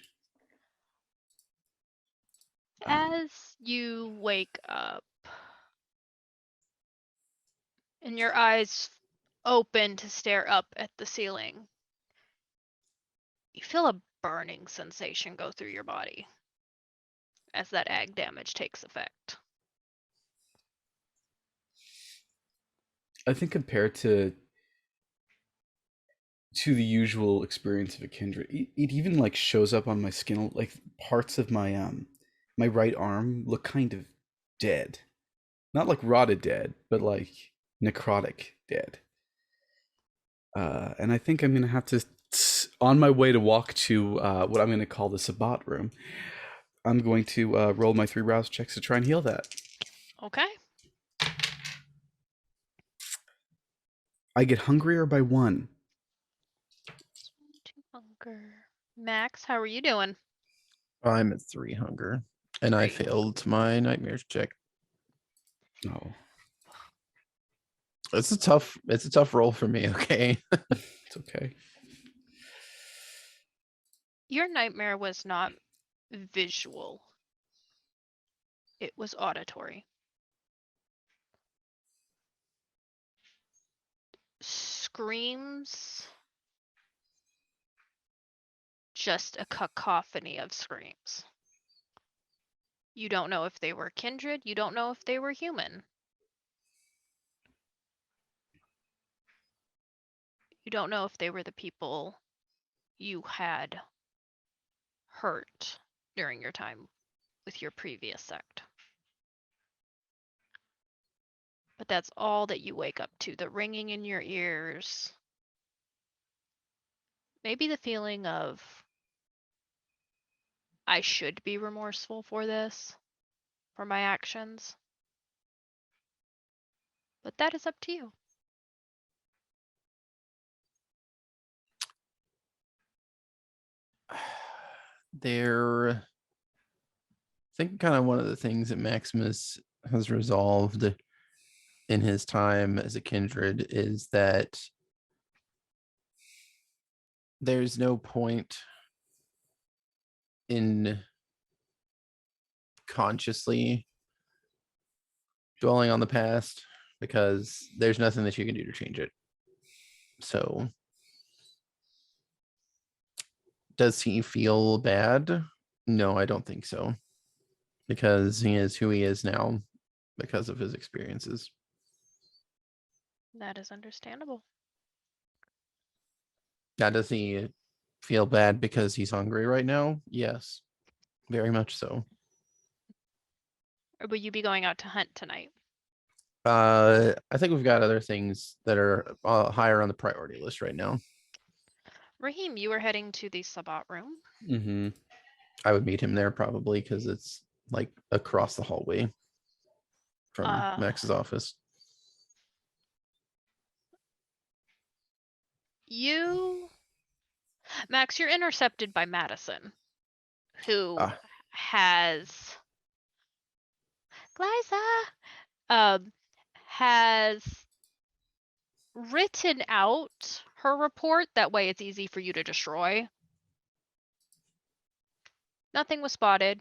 As you wake up and your eyes open to stare up at the ceiling, you feel a burning sensation go through your body as that ag damage takes effect. I think compared to the usual experience of a kindred, it even like shows up on my skin. Like parts of my my right arm look kind of dead, not like rotted dead, but like necrotic dead. And I think I'm gonna have to, on my way to walk to what I'm gonna call the Sabbat room, I'm going to roll my 3 rouse checks to try and heal that. Okay. I get hungrier by 1. Two hunger. Max, how are you doing? I'm at 3 hunger, and I Great. failed my nightmares check. Oh, It's a tough roll for me. Okay. it's okay. Your nightmare was not visual. It was auditory. Screams. Just a cacophony of screams. You don't know if they were kindred. You don't know if they were human. You don't know if they were the people you had hurt during your time with your previous sect. But that's all that you wake up to. The ringing in your ears. Maybe the feeling of, I should be remorseful for this, for my actions. But that is up to you. I think kind of one of the things that Maximus has resolved in his time as a kindred is that there's no point in consciously dwelling on the past because there's nothing that you can do to change it. So does he feel bad? No, I don't think so. Because he is who he is now because of his experiences. That is understandable. Now, does he feel bad because he's hungry right now? Yes, very much so. Or will you be going out to hunt tonight? I think we've got other things that are higher on the priority list right now. Raheem, you were heading to the Sabbat room. Mm-hmm. I would meet him there probably because it's like across the hallway from Max's office. Max, you're intercepted by Madison, who has has written out her report. That way it's easy for you to destroy. Nothing was spotted.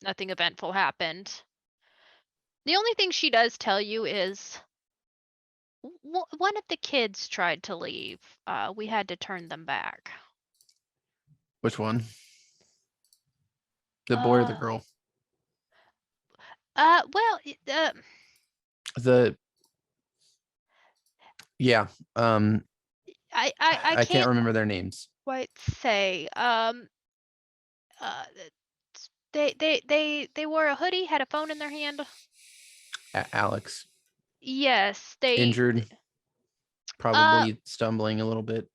Nothing eventful happened. The only thing she does tell you is one of the kids tried to leave. We had to turn them back. Which one? The boy or the girl? Well, yeah. I can't remember their names. Quite say. They wore a hoodie, had a phone in their hand. Alex. Yes, they injured. Probably stumbling a little bit.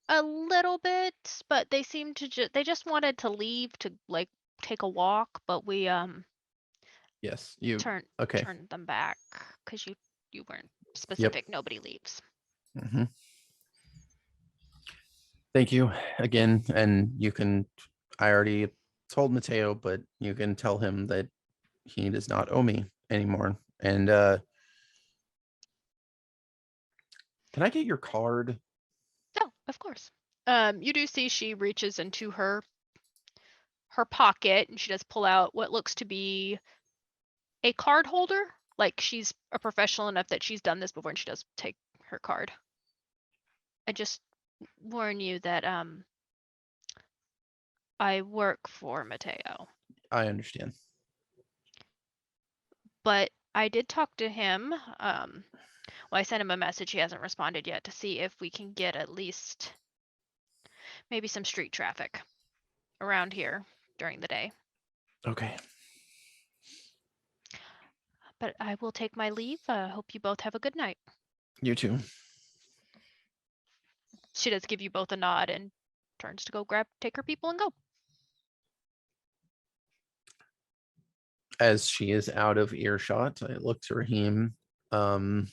A little bit, but they seemed to they just wanted to leave to like take a walk, but we Yes, you turned them back because you weren't specific. Nobody leaves. Mm-hmm. Thank you again, and you can. I already told Mateo, but you can tell him that he does not owe me anymore, and Can I get your card? Oh, of course. You do see she reaches into her pocket and she does pull out what looks to be a card holder. Like she's a professional enough that she's done this before and she does take her card. I just warn you that I work for Mateo. I understand. But I did talk to him. Well, I sent him a message. He hasn't responded yet to see if we can get at least maybe some street traffic around here during the day. Okay. But I will take my leave. Hope you both have a good night. You too. She does give you both a nod and turns to go take her people and go. As she is out of earshot, I look to Raheem. Fun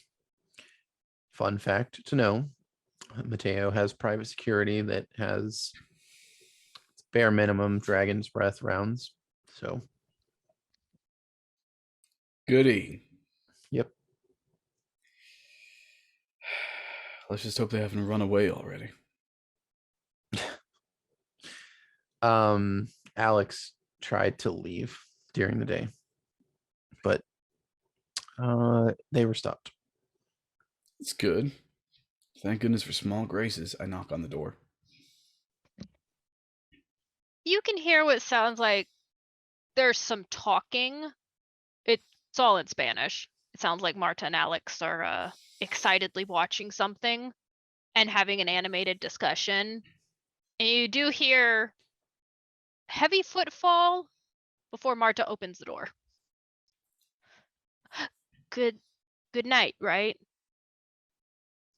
fact to know, Mateo has private security that has bare minimum Dragon's Breath rounds. So, Goody. yep. Let's just hope they haven't run away already. Alex tried to leave during the day, but they were stopped. It's good. Thank goodness for small graces. I knock on the door. You can hear what sounds like there's some talking. It's all in Spanish. It sounds like Marta and Alex are excitedly watching something and having an animated discussion. And you do hear heavy footfall before Marta opens the door. Good night, right?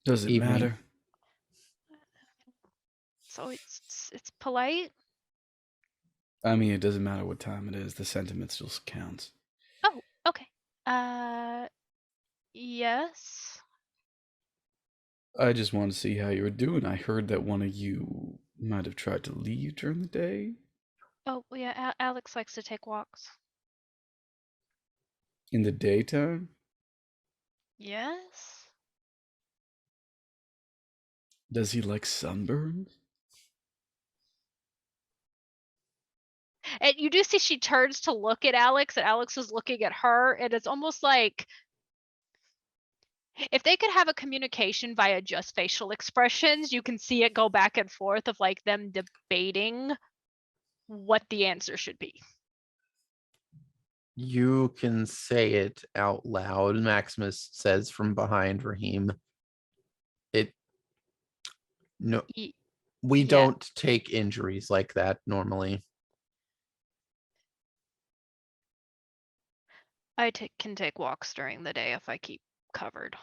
Does it Evening. matter? So it's polite. I mean, it doesn't matter what time it is. The sentiment still counts. Oh, okay. Yes. I just wanted to see how you were doing. I heard that one of you might have tried to leave during the day. Oh, yeah, Alex likes to take walks. In the daytime? Yes. Does he like sunburns? And you do see she turns to look at Alex, and Alex is looking at her, and it's almost like if they could have a communication via just facial expressions, you can see it go back and forth of like them debating what the answer should be. You can say it out loud. Maximus says from behind Raheem. No, we yeah. don't take injuries like that normally. I can take walks during the day if I keep covered.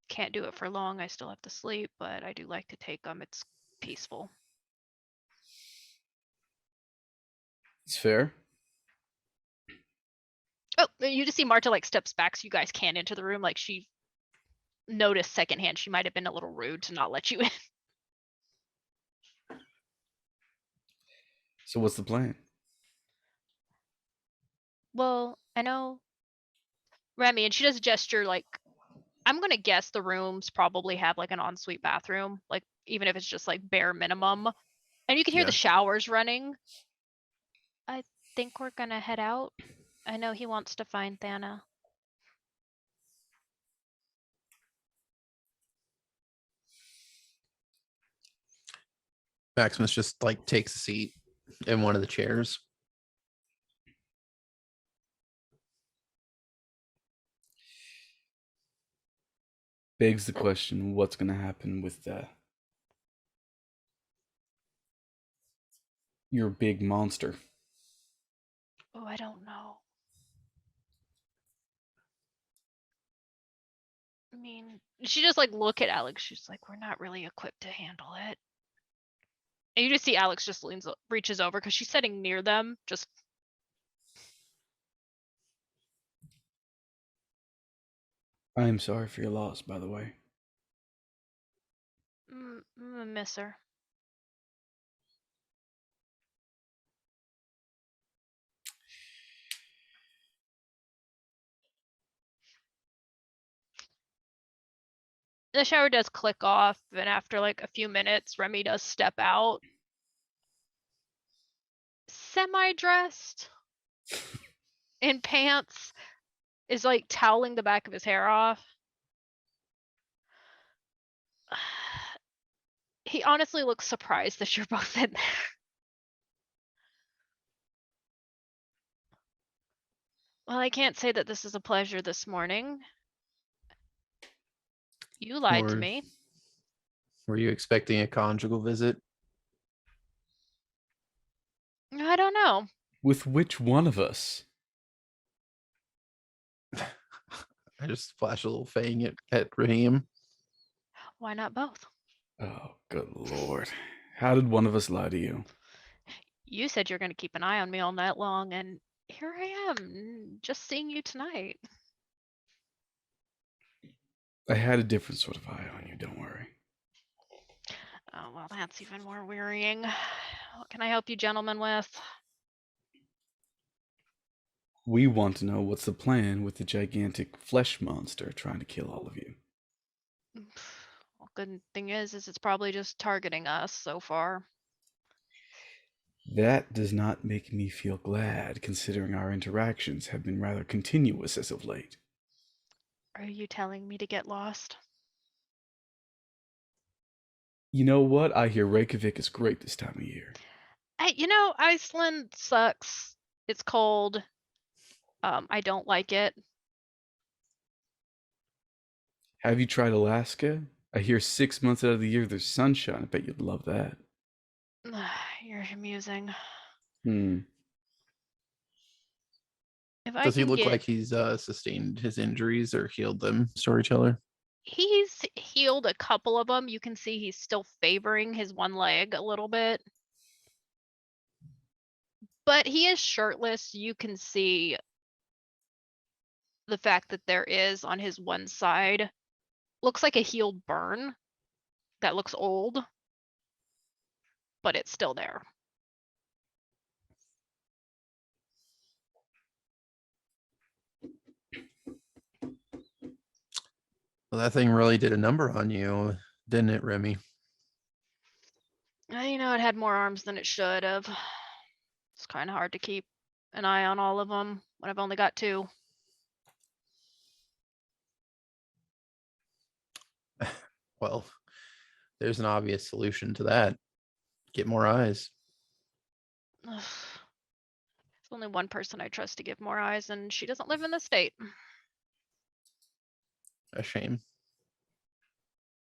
Can't do it for long. I still have to sleep, but I do like to take them. It's peaceful. It's fair. Oh, you just see Marta like steps back so you guys can't enter the room. Like she noticed secondhand she might have been a little rude to not let you in. So what's the plan? Well, I know Remy, and she does a gesture like, I'm gonna guess the rooms probably have like an ensuite bathroom, like even if it's just like bare minimum. And you can hear Yeah. the showers running. I think we're gonna head out. I know he wants to find Thana. Maximus just like takes a seat in one of the chairs. Begs the question, what's going to happen with your big monster? Oh, I don't know. I mean, she just like look at Alex. She's like, we're not really equipped to handle it. And you just see Alex just reaches over because she's sitting near them. Just I am sorry for your loss, by the way. miss her. The shower does click off, and after like a few minutes, Remy does step out. Semi-dressed in pants, is like toweling the back of his hair off. He honestly looks surprised that you're both in there. Well, I can't say that this is a pleasure this morning. You lied to Or me. were you expecting a conjugal visit? I don't know. With which one of us? I just flash a little fang at Raheem. Why not both? Oh, good lord. How did one of us lie to you? You said you're gonna keep an eye on me all night long, and here I am, just seeing you tonight. I had a different sort of eye on you, don't worry. Oh, well, that's even more wearying. What can I help you gentlemen with? We want to know what's the plan with the gigantic flesh monster trying to kill all of you. Well, good thing is it's probably just targeting us so far. That does not make me feel glad, considering our interactions have been rather continuous as of late. Are you telling me to get lost? You know what? I hear Reykjavik is great this time of year. Hey, Iceland sucks. It's cold. I don't like it. Have you tried Alaska? I hear 6 months out of the year there's sunshine. I bet you'd love that. You're amusing. Hmm. If I Does he can look get, like he's sustained his injuries or healed them, storyteller? he's healed a couple of them. You can see he's still favoring his one leg a little bit. But he is shirtless. You can see the fact that there is on his one side, looks like a healed burn that looks old, but it's still there. Well, that thing really did a number on you, didn't it, Remy? It had more arms than it should have. It's kind of hard to keep an eye on all of them when I've only got two. Well, there's an obvious solution to that. Get more eyes. Ugh. There's only one person I trust to give more eyes, and she doesn't live in the state. A shame.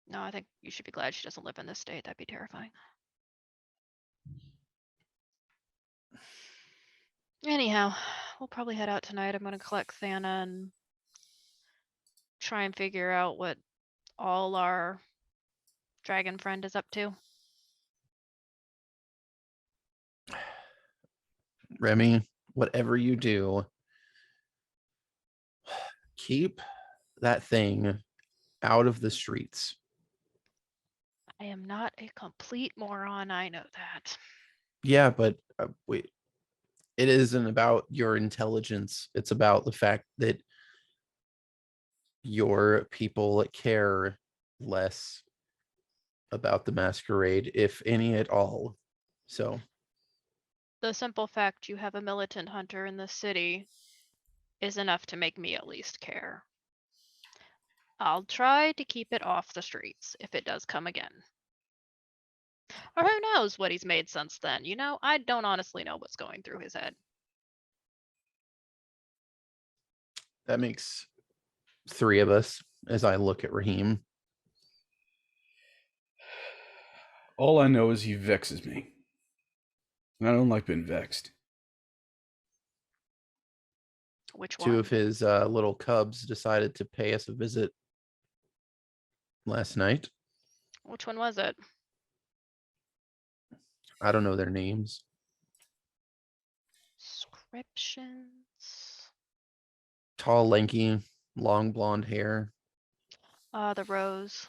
No, I think you should be glad she doesn't live in this state. That'd be terrifying. Anyhow, we'll probably head out tonight. I'm gonna collect Santa and try and figure out what all our dragon friend is up to. Remy, whatever you do, keep that thing out of the streets. I am not a complete moron, I know that. Yeah, but wait, it isn't about your intelligence. It's about the fact that your people care less about the masquerade, if any at all. So The simple fact you have a militant hunter in the city is enough to make me at least care. I'll try to keep it off the streets if it does come again. Or who knows what he's made since then, I don't honestly know what's going through his head. that makes three of us as I look at Raheem. All I know is he vexes me. And I don't like being vexed. Which Two one? of his little cubs decided to pay us a visit last night. Which one was it? I don't know their names. Descriptions. Tall, lanky, long blonde hair. The rose.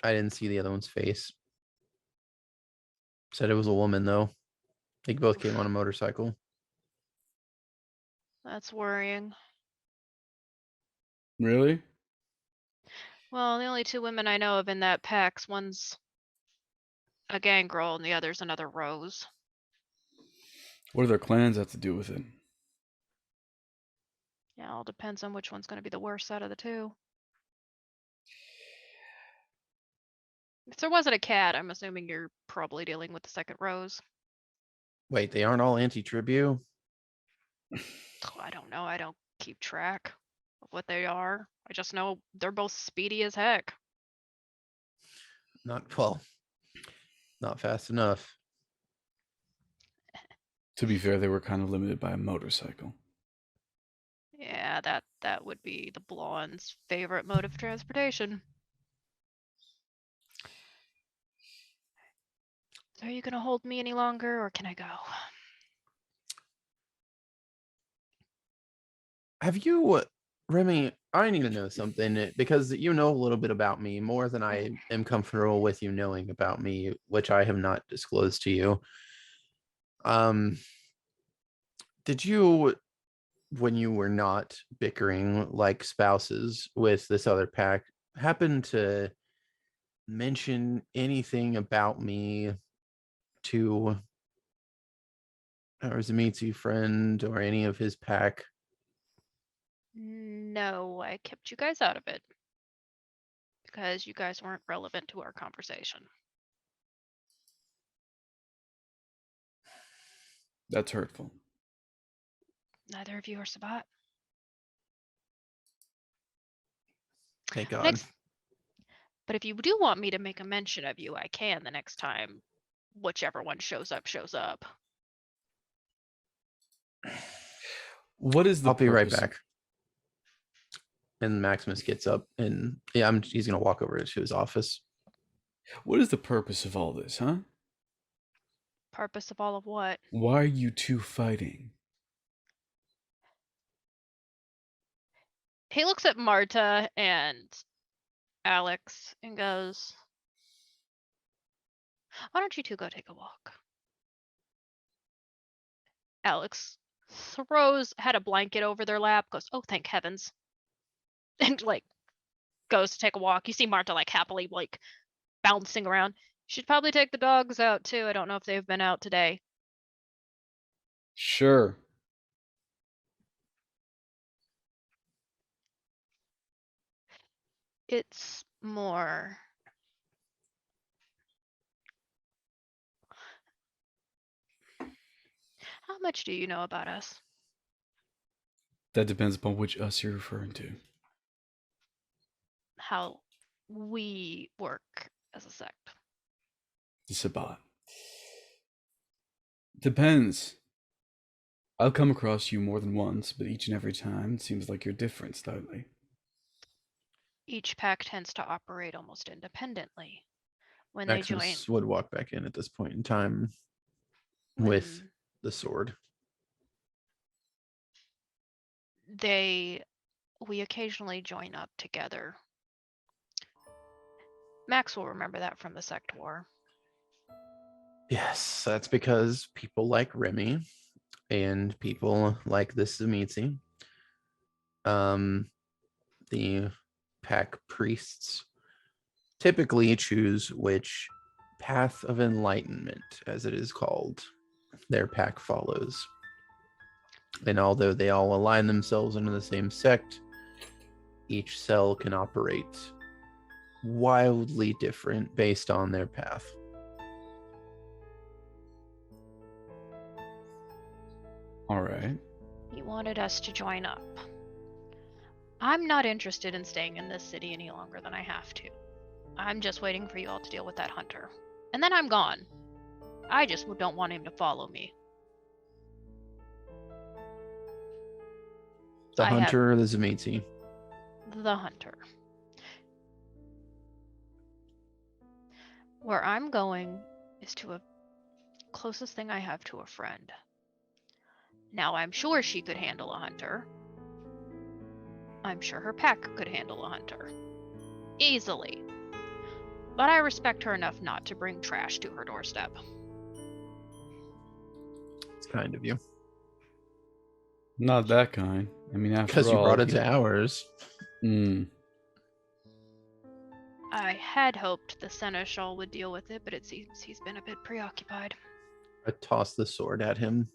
I didn't see the other one's face. Said it was a woman though. They both came on a motorcycle. That's worrying. Really? Well, the only two women I know of in that PAX, one's a gangrel and the other's another Rose. What do their clans have to do with it? Yeah, all depends on which one's going to be the worst out of the two. If there wasn't a cat, I'm assuming you're probably dealing with the second Rose. Wait, they aren't all anti-tribute? I don't know. I don't keep track of what they are. I just know they're both speedy as heck. Not fast enough. To be fair, they were kind of limited by a motorcycle. Yeah, that would be the blonde's favorite mode of transportation. So are you gonna hold me any longer, or can I go? Have you, Remy, I need to know something because you know a little bit about me, more than I am comfortable with you knowing about me, which I have not disclosed to you. Did you, when you were not bickering like spouses with this other pack, happen to mention anything about me to our Zamitsu friend or any of his pack? No, I kept you guys out of it because you guys weren't relevant to our conversation. That's hurtful. Neither of you are Sabat. Thank God. But if you do want me to make a mention of you, I can the next time whichever one shows up, shows up. What is the I'll be right purpose of- back. And Maximus gets up and yeah, he's gonna walk over to his office. What is the purpose of all this, huh? Purpose of all of what? Why are you two fighting? He looks at Marta and Alex and goes, why don't you two go take a walk? Alex had a blanket over their lap, goes, oh, thank heavens. And like goes to take a walk. You see Marta like happily like bouncing around. Should probably take the dogs out too. I don't know if they've been out today. Sure. It's more. How much do you know about us? That depends upon which us you're referring to. How we work as a sect. The Sabbat. Depends. I'll come across you more than once, but each and every time it seems like you're different slightly. Each pack tends to operate almost independently. When they join, Maximus would walk back in at this point in time with when the sword. we occasionally join up together. Max will remember that from the sect war. Yes, that's because people like Remy and people like this Zamitsi, the pack priests, typically choose which path of enlightenment, as it is called, their pack follows. And although they all align themselves into the same sect, each cell can operate wildly different based on their path. All right. He wanted us to join up. I'm not interested in staying in this city any longer than I have to. I'm just waiting for you all to deal with that hunter. And then I'm gone. I just don't want him to follow me. The I have- hunter or the Zamitsi? The hunter. Where I'm going is to a closest thing I have to a friend. Now I'm sure she could handle a hunter. I'm sure her pack could handle a hunter. Easily. But I respect her enough not to bring trash to her doorstep. It's kind of you. Not that kind. I mean, after Because you all, brought it to ours. I had hoped the seneschal would deal with it, but it seems he's been a bit preoccupied. I toss the sword at him.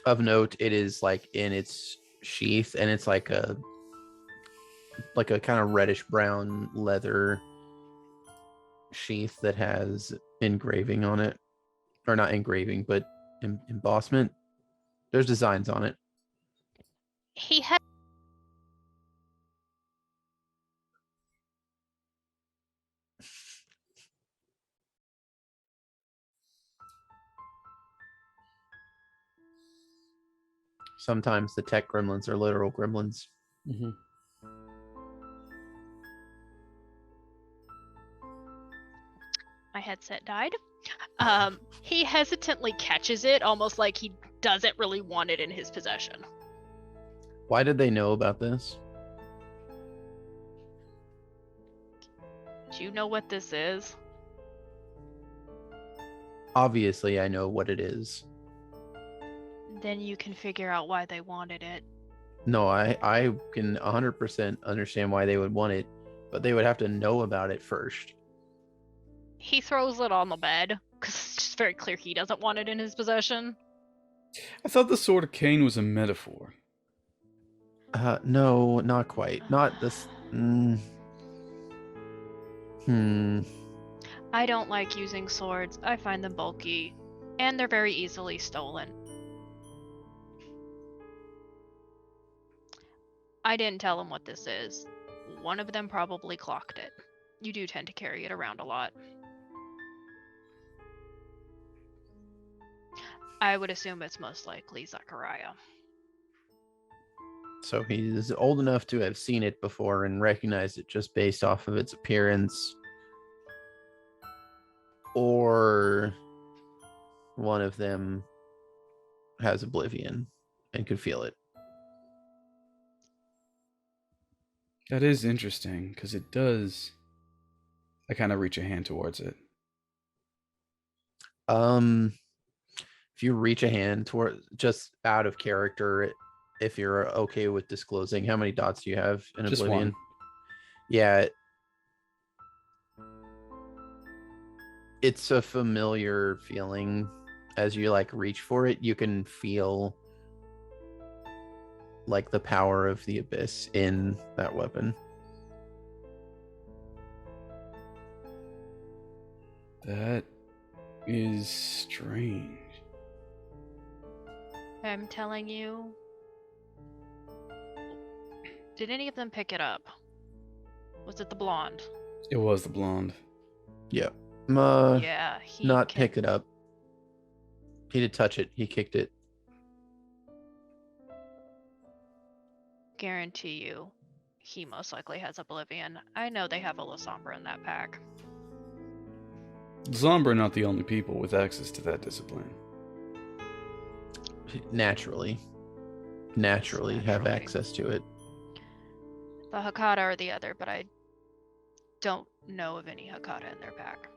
Of note, it is like in its sheath, and it's like a kind of reddish brown leather sheath that has engraving on it, or not engraving, but embossment. There's designs on it. He had Sometimes the tech gremlins are literal gremlins. Mm-hmm. my headset died. He hesitantly catches it, almost like he doesn't really want it in his possession. Why did they know about this? Do you know what this is? Obviously, I know what it is. Then you can figure out why they wanted it. No, I can 100% understand why they would want it, but they would have to know about it first. He throws it on the bed, because it's just very clear he doesn't want it in his possession. I thought the Sword of Cain was a metaphor. No, not quite. Not this. I don't like using swords. I find them bulky, and they're very easily stolen. I didn't tell him what this is. One of them probably clocked it. You do tend to carry it around a lot. I would assume it's most likely Zachariah. So he's old enough to have seen it before and recognized it just based off of its appearance. Or one of them has oblivion and could feel it. That is interesting, because it does... I kind of reach a hand towards it. If you reach a hand toward, just out of character, if you're okay with disclosing, how many dots do you have in Just oblivion? one. Yeah. It's a familiar feeling. As you like reach for it, you can feel like the power of the abyss in that weapon. That is strange. I'm telling you. Did any of them pick it up? Was it the blonde? It was the blonde. Yeah. Yeah, he Not can- pick it up. He did touch it. He kicked it. Guarantee you, he most likely has oblivion. I know they have a Lasombra in that pack. The Zombra are not the only people with access to that discipline. Naturally have Naturally. access to it. The Hakata are the other, but I don't know of any Hakata in their pack.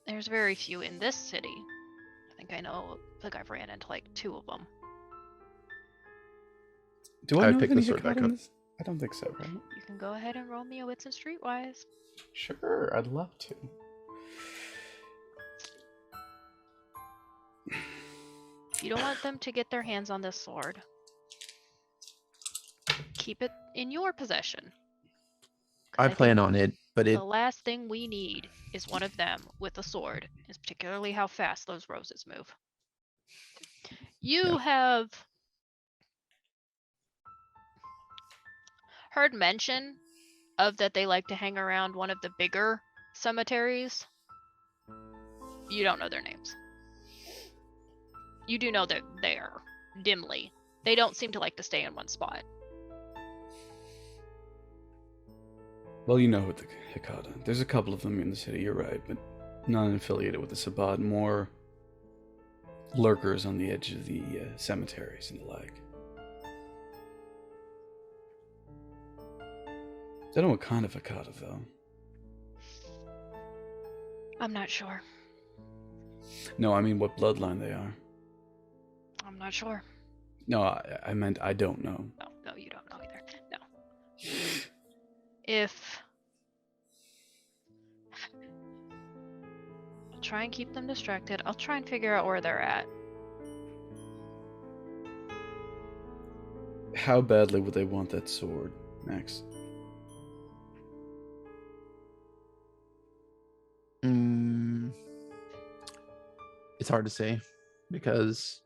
There's very few in this city. I think I've ran into like 2 of them. Do I I would know pick of any the sword back Hakata in up. this? I don't think so, right? You can go ahead and roll me a wits and streetwise. Sure, I'd love to. You don't want them to get their hands on this sword. Keep it in your possession. 'Cause I think plan on it, but the last thing we need is one of them with a sword, is particularly how fast those roses move. You have heard mention of that they like to hang around one of the bigger cemeteries. You don't know their names. You do know that they're dimly. They don't seem to like to stay in one spot. Well, you know with the Hakata. There's a couple of them in the city, you're right, but none affiliated with the Sabbat. More lurkers on the edge of the cemeteries and the like. Don't know what kind of Hakata, though. I'm not sure. No, I mean what bloodline they are. I'm not sure. No, I meant I don't know. No, you don't know either. No. if I'll try and keep them distracted. I'll try and figure out where they're at. How badly would they want that sword, Max? It's hard to say because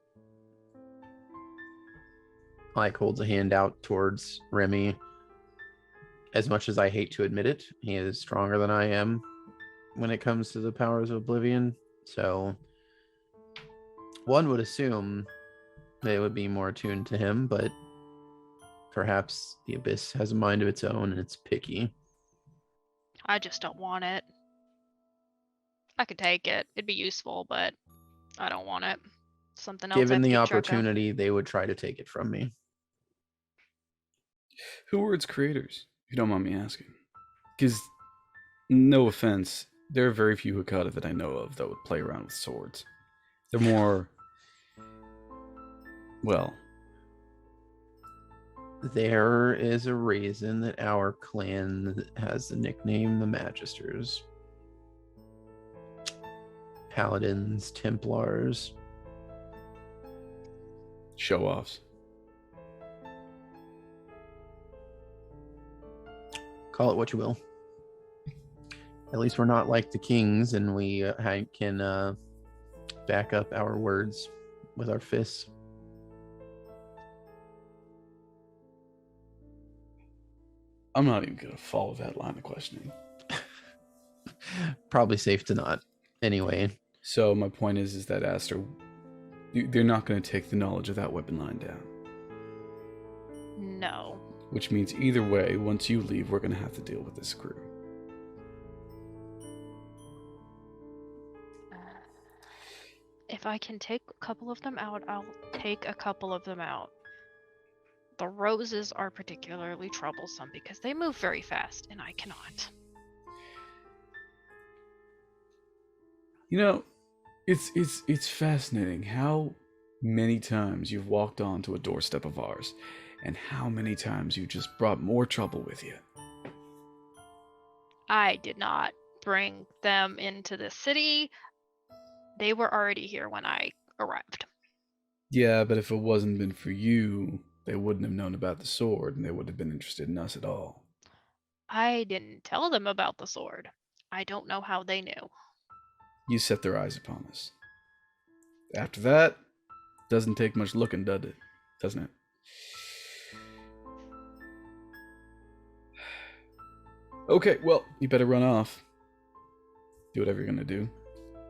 Mike holds a hand out towards Remy. As much as I hate to admit it, he is stronger than I am when it comes to the powers of Oblivion. So one would assume they would be more attuned to him, but perhaps the Abyss has a mind of its own and it's picky. I just don't want it. I could take it. It'd be useful, but I don't want it. Something else I Given have to the keep track of. opportunity, they would try to take it from me. Who were its creators, if you don't mind me asking? Because, no offense, there are very few Hokata that I know of that would play around with swords. They're more... well... There is a reason that our clan has the nickname the Magisters. Paladins, Templars. show-offs. Call it what you will. At least we're not like the kings, and we can back up our words with our fists. I'm not even going to follow that line of questioning. Probably safe to not. Anyway. So my point is that Aster, they're not going to take the knowledge of that weapon line down. No. Which means either way, once you leave, we're going to have to deal with this crew. If I can take a couple of them out, I'll take a couple of them out. The roses are particularly troublesome because they move very fast, and I cannot. You know, it's fascinating how many times you've walked onto a doorstep of ours, and how many times you just brought more trouble with you. I did not bring them into the city. They were already here when I arrived. Yeah, but if it wasn't been for you, they wouldn't have known about the sword, and they wouldn't have been interested in us at all. I didn't tell them about the sword. I don't know how they knew. You set their eyes upon us. After that, doesn't take much looking, does it? Doesn't it? Okay, well, you better run off. Do whatever you're gonna do.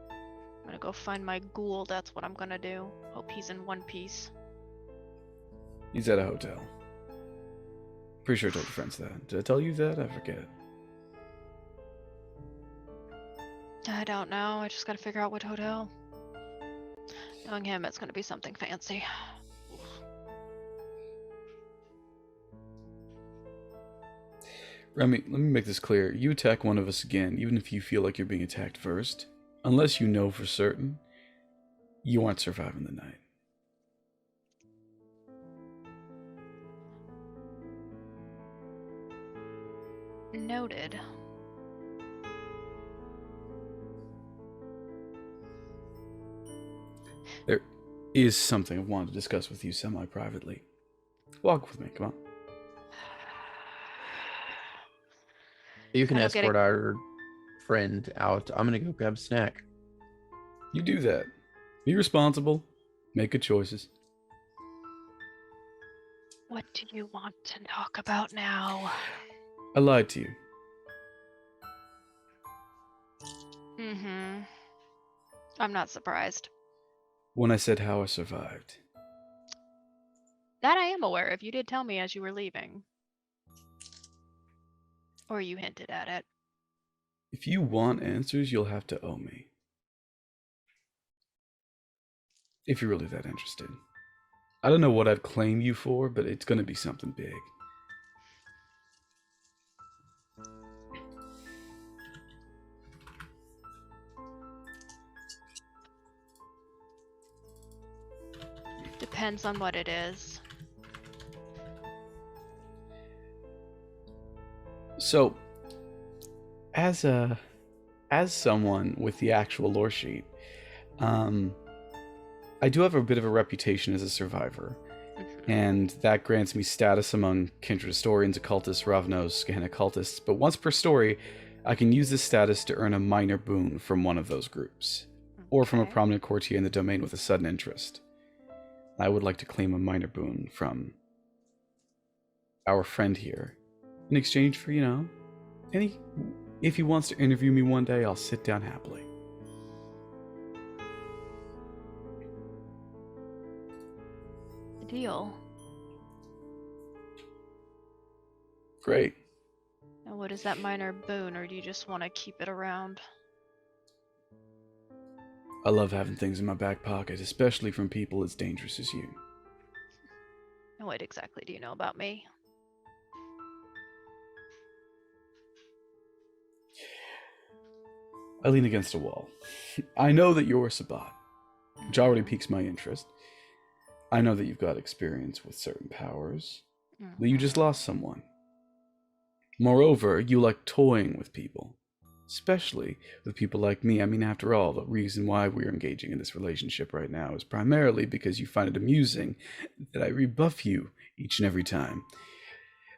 I'm gonna go find my ghoul, that's what I'm gonna do. Hope he's in one piece. He's at a hotel. Pretty sure I told your friends that. Did I tell you that? I forget. I don't know, I just gotta figure out what hotel. Knowing him, it's gonna be something fancy. Remy, let me make this clear. You attack one of us again, even if you feel like you're being attacked first. Unless you know for certain, you aren't surviving the night. Noted. There is something I wanted to discuss with you semi-privately. Walk with me, come on. You can I don't get escort it. our friend out. I'm going to go grab a snack. You do that. Be responsible. Make good choices. What do you want to talk about now? I lied to you. Mm-hmm. I'm not surprised. When I said how I survived. That I am aware of. You did tell me as you were leaving. Or you hinted at it. If you want answers, you'll have to owe me. If you're really that interested. I don't know what I'd claim you for, but it's gonna be something big. Depends on what it is. So, as someone with the actual lore sheet, I do have a bit of a reputation as a survivor, and that grants me status among kindred historians, occultists, Ravnos, Gehenna cultists. But once per story, I can use this status to earn a minor boon from one of those groups, or from a Okay. prominent courtier in the domain with a sudden interest. I would like to claim a minor boon from our friend here, in exchange for, if he wants to interview me one day, I'll sit down happily. Deal. Great. And what is that minor boon, or do you just want to keep it around? I love having things in my back pocket, especially from people as dangerous as you. And what exactly do you know about me? I lean against a wall. I know that you're a Sabbat, which already piques my interest. I know that you've got experience with certain powers, but you just lost someone. Moreover, you like toying with people, especially with people like me. I mean, after all, the reason why we're engaging in this relationship right now is primarily because you find it amusing that I rebuff you each and every time.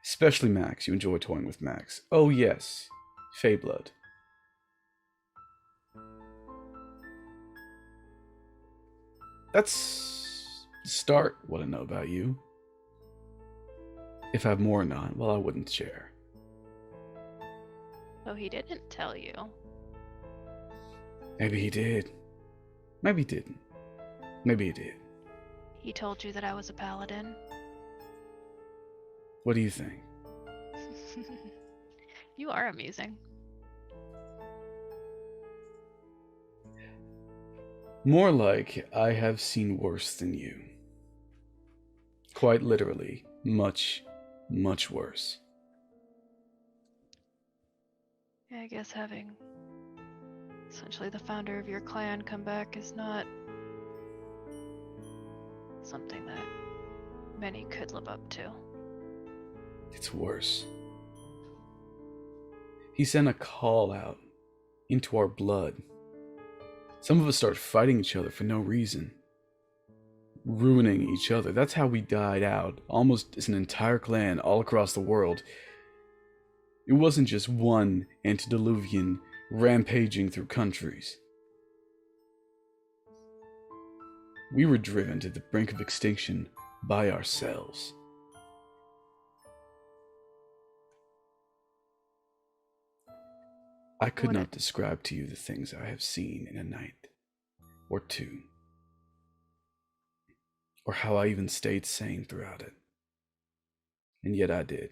Especially Max. You enjoy toying with Max. Oh yes, Feyblood. That's the start what I know about you. If I have more or not, well, I wouldn't share. Oh, he didn't tell you. Maybe he did. Maybe he didn't. Maybe he did. He told you that I was a paladin. What do you think? You are amusing. More like I have seen worse than you. Quite literally, much, much worse. Yeah, I guess having essentially the founder of your clan come back is not something that many could live up to. It's worse. He sent a call out into our blood. Some of us start fighting each other for no reason. Ruining each other. That's how we died out, almost as an entire clan all across the world. It wasn't just one antediluvian rampaging through countries. We were driven to the brink of extinction by ourselves. I could not describe to you the things I have seen in a night or two, or how I even stayed sane throughout it. And yet I did.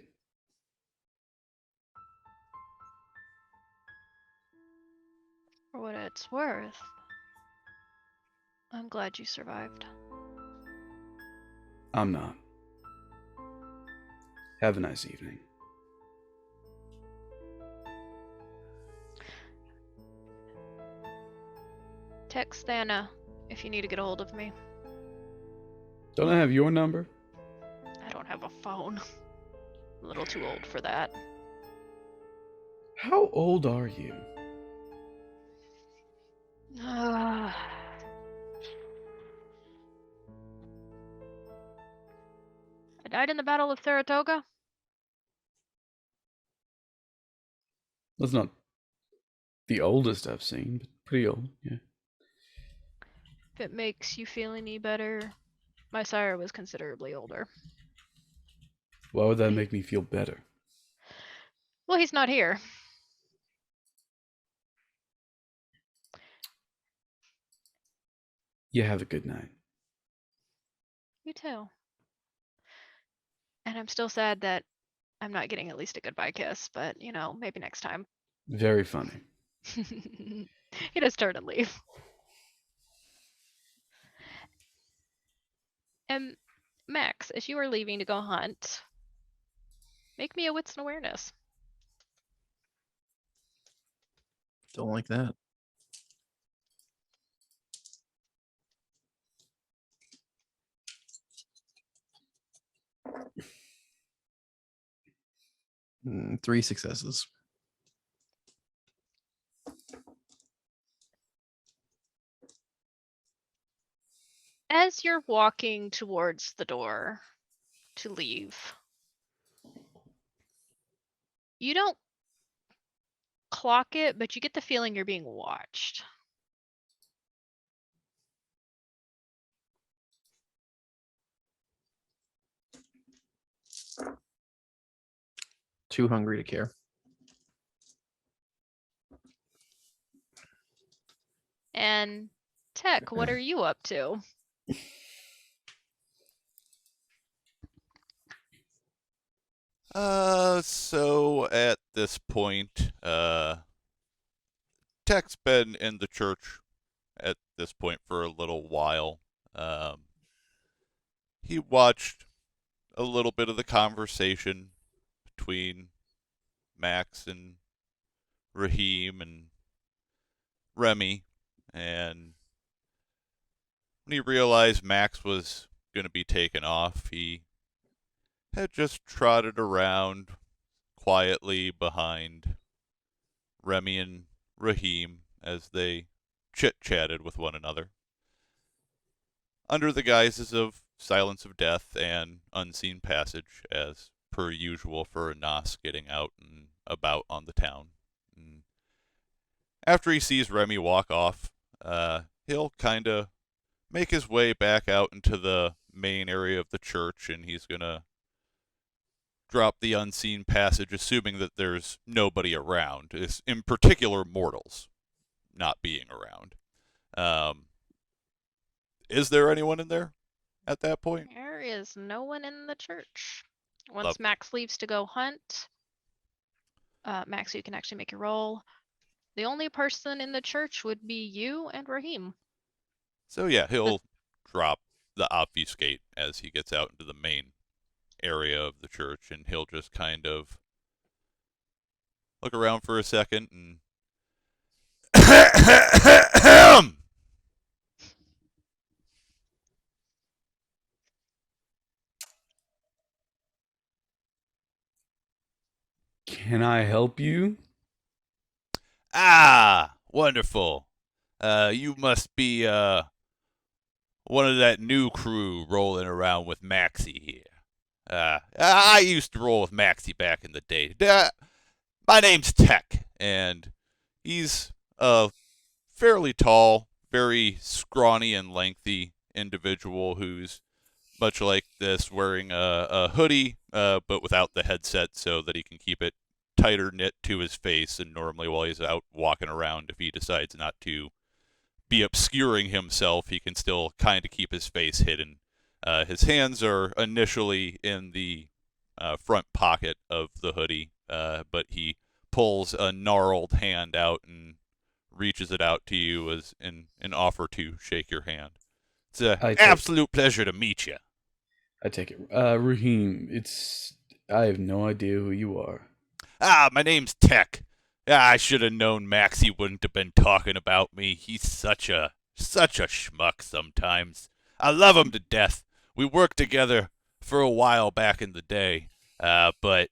For what it's worth, I'm glad you survived. I'm not. Have a nice evening. Text Anna if you need to get a hold of me. Don't I have your number? I don't have a phone. I'm a little too old for that. How old are you? I died in the Battle of Saratoga. That's not the oldest I've seen, but pretty old, yeah. If it makes you feel any better, my sire was considerably older. Why would that make me feel better? Well, he's not here. You have a good night. You too. And I'm still sad that I'm not getting at least a goodbye kiss, but you know, maybe next time. Very funny. He does turn and leave. And Max, as you are leaving to go hunt, make me a wits and awareness. Don't like that. 3 successes. As you're walking towards the door to leave, you don't clock it, but you get the feeling you're being watched. Too hungry to care. And Tech, what are you up to? So at this point, Tech's been in the church at this point for a little while. He watched a little bit of the conversation between Max and Raheem and Remy, and when he realized Max was going to be taken off, he had just trotted around quietly behind Remy and Raheem as they chit-chatted with one another, under the guises of silence of death and unseen passage, as per usual for a Nos getting out and about on the town. And after he sees Remy walk off, he'll kind of make his way back out into the main area of the church, and he's going to drop the unseen passage, assuming that there's nobody around, in particular mortals not being around. Is there anyone in there at that point? There is no one in the church. Once Lovely. Max leaves to go hunt, Max, you can actually make your roll. The only person in the church would be you and Raheem. So yeah, he'll drop the obfuscate as he gets out into the main area of the church, and he'll just kind of look around for a second and Can I help you? Ah, wonderful. You must be one of that new crew rolling around with Maxie here. I used to roll with Maxie back in the day. My name's Tech, and he's a fairly tall, very scrawny and lengthy individual who's much like this, wearing a hoodie, but without the headset so that he can keep it tighter knit to his face. And normally while he's out walking around, if he decides not to be obscuring himself, he can still kind of keep his face hidden. His hands are initially in the front pocket of the hoodie, but he pulls a gnarled hand out and reaches it out to you as an offer to shake your hand. It's an absolute pleasure to meet you. I take it. Raheem, I have no idea who you are. My name's Tech. I should have known Maxie wouldn't have been talking about me. He's such a schmuck sometimes. I love him to death. We worked together for a while back in the day. But,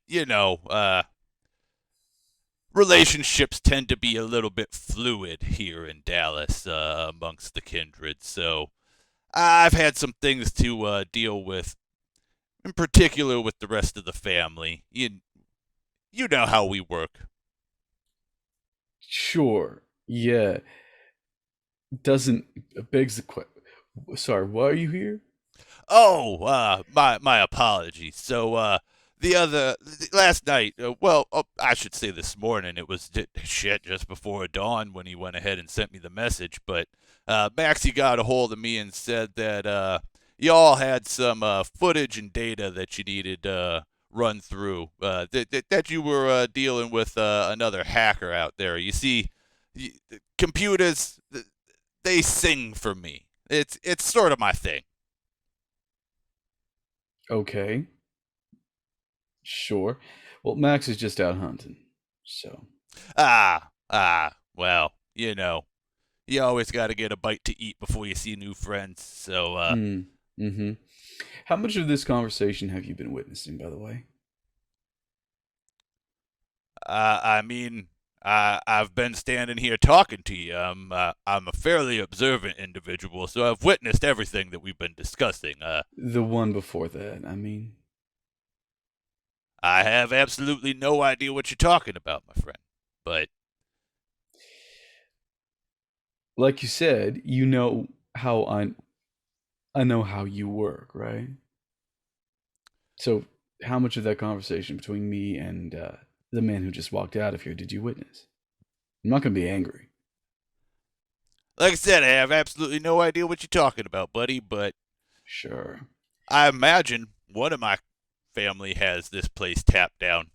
relationships tend to be a little bit fluid here in Dallas amongst the kindred. So I've had some things to deal with, in particular with the rest of the family. You know how we work. Sure. Yeah. Begs the question. Sorry, why are you here? Oh, my apologies. So, last night, I should say this morning, it was just before dawn when he went ahead and sent me the message, but, Maxie got a hold of me and said that, y'all had some, footage and data that you needed, run through, that you were, dealing with, another hacker out there. You see, computers, they sing for me. It's sort of my thing. Okay. Sure. Well, Max is just out hunting, so. Well, you always got to get a bite to eat before you see new friends, so, Mm-hmm. Mm. How much of this conversation have you been witnessing, by the way? I mean, I've been standing here talking to you. I'm a fairly observant individual, so I've witnessed everything that we've been discussing. The one before that, I mean. I have absolutely no idea what you're talking about, my friend. But Like you said, you know how I know how you work, right? So, how much of that conversation between me and the man who just walked out of here did you witness? I'm not going to be angry. like I said, I have absolutely no idea what you're talking about, buddy. But Sure. I imagine one of my family has this place tapped down.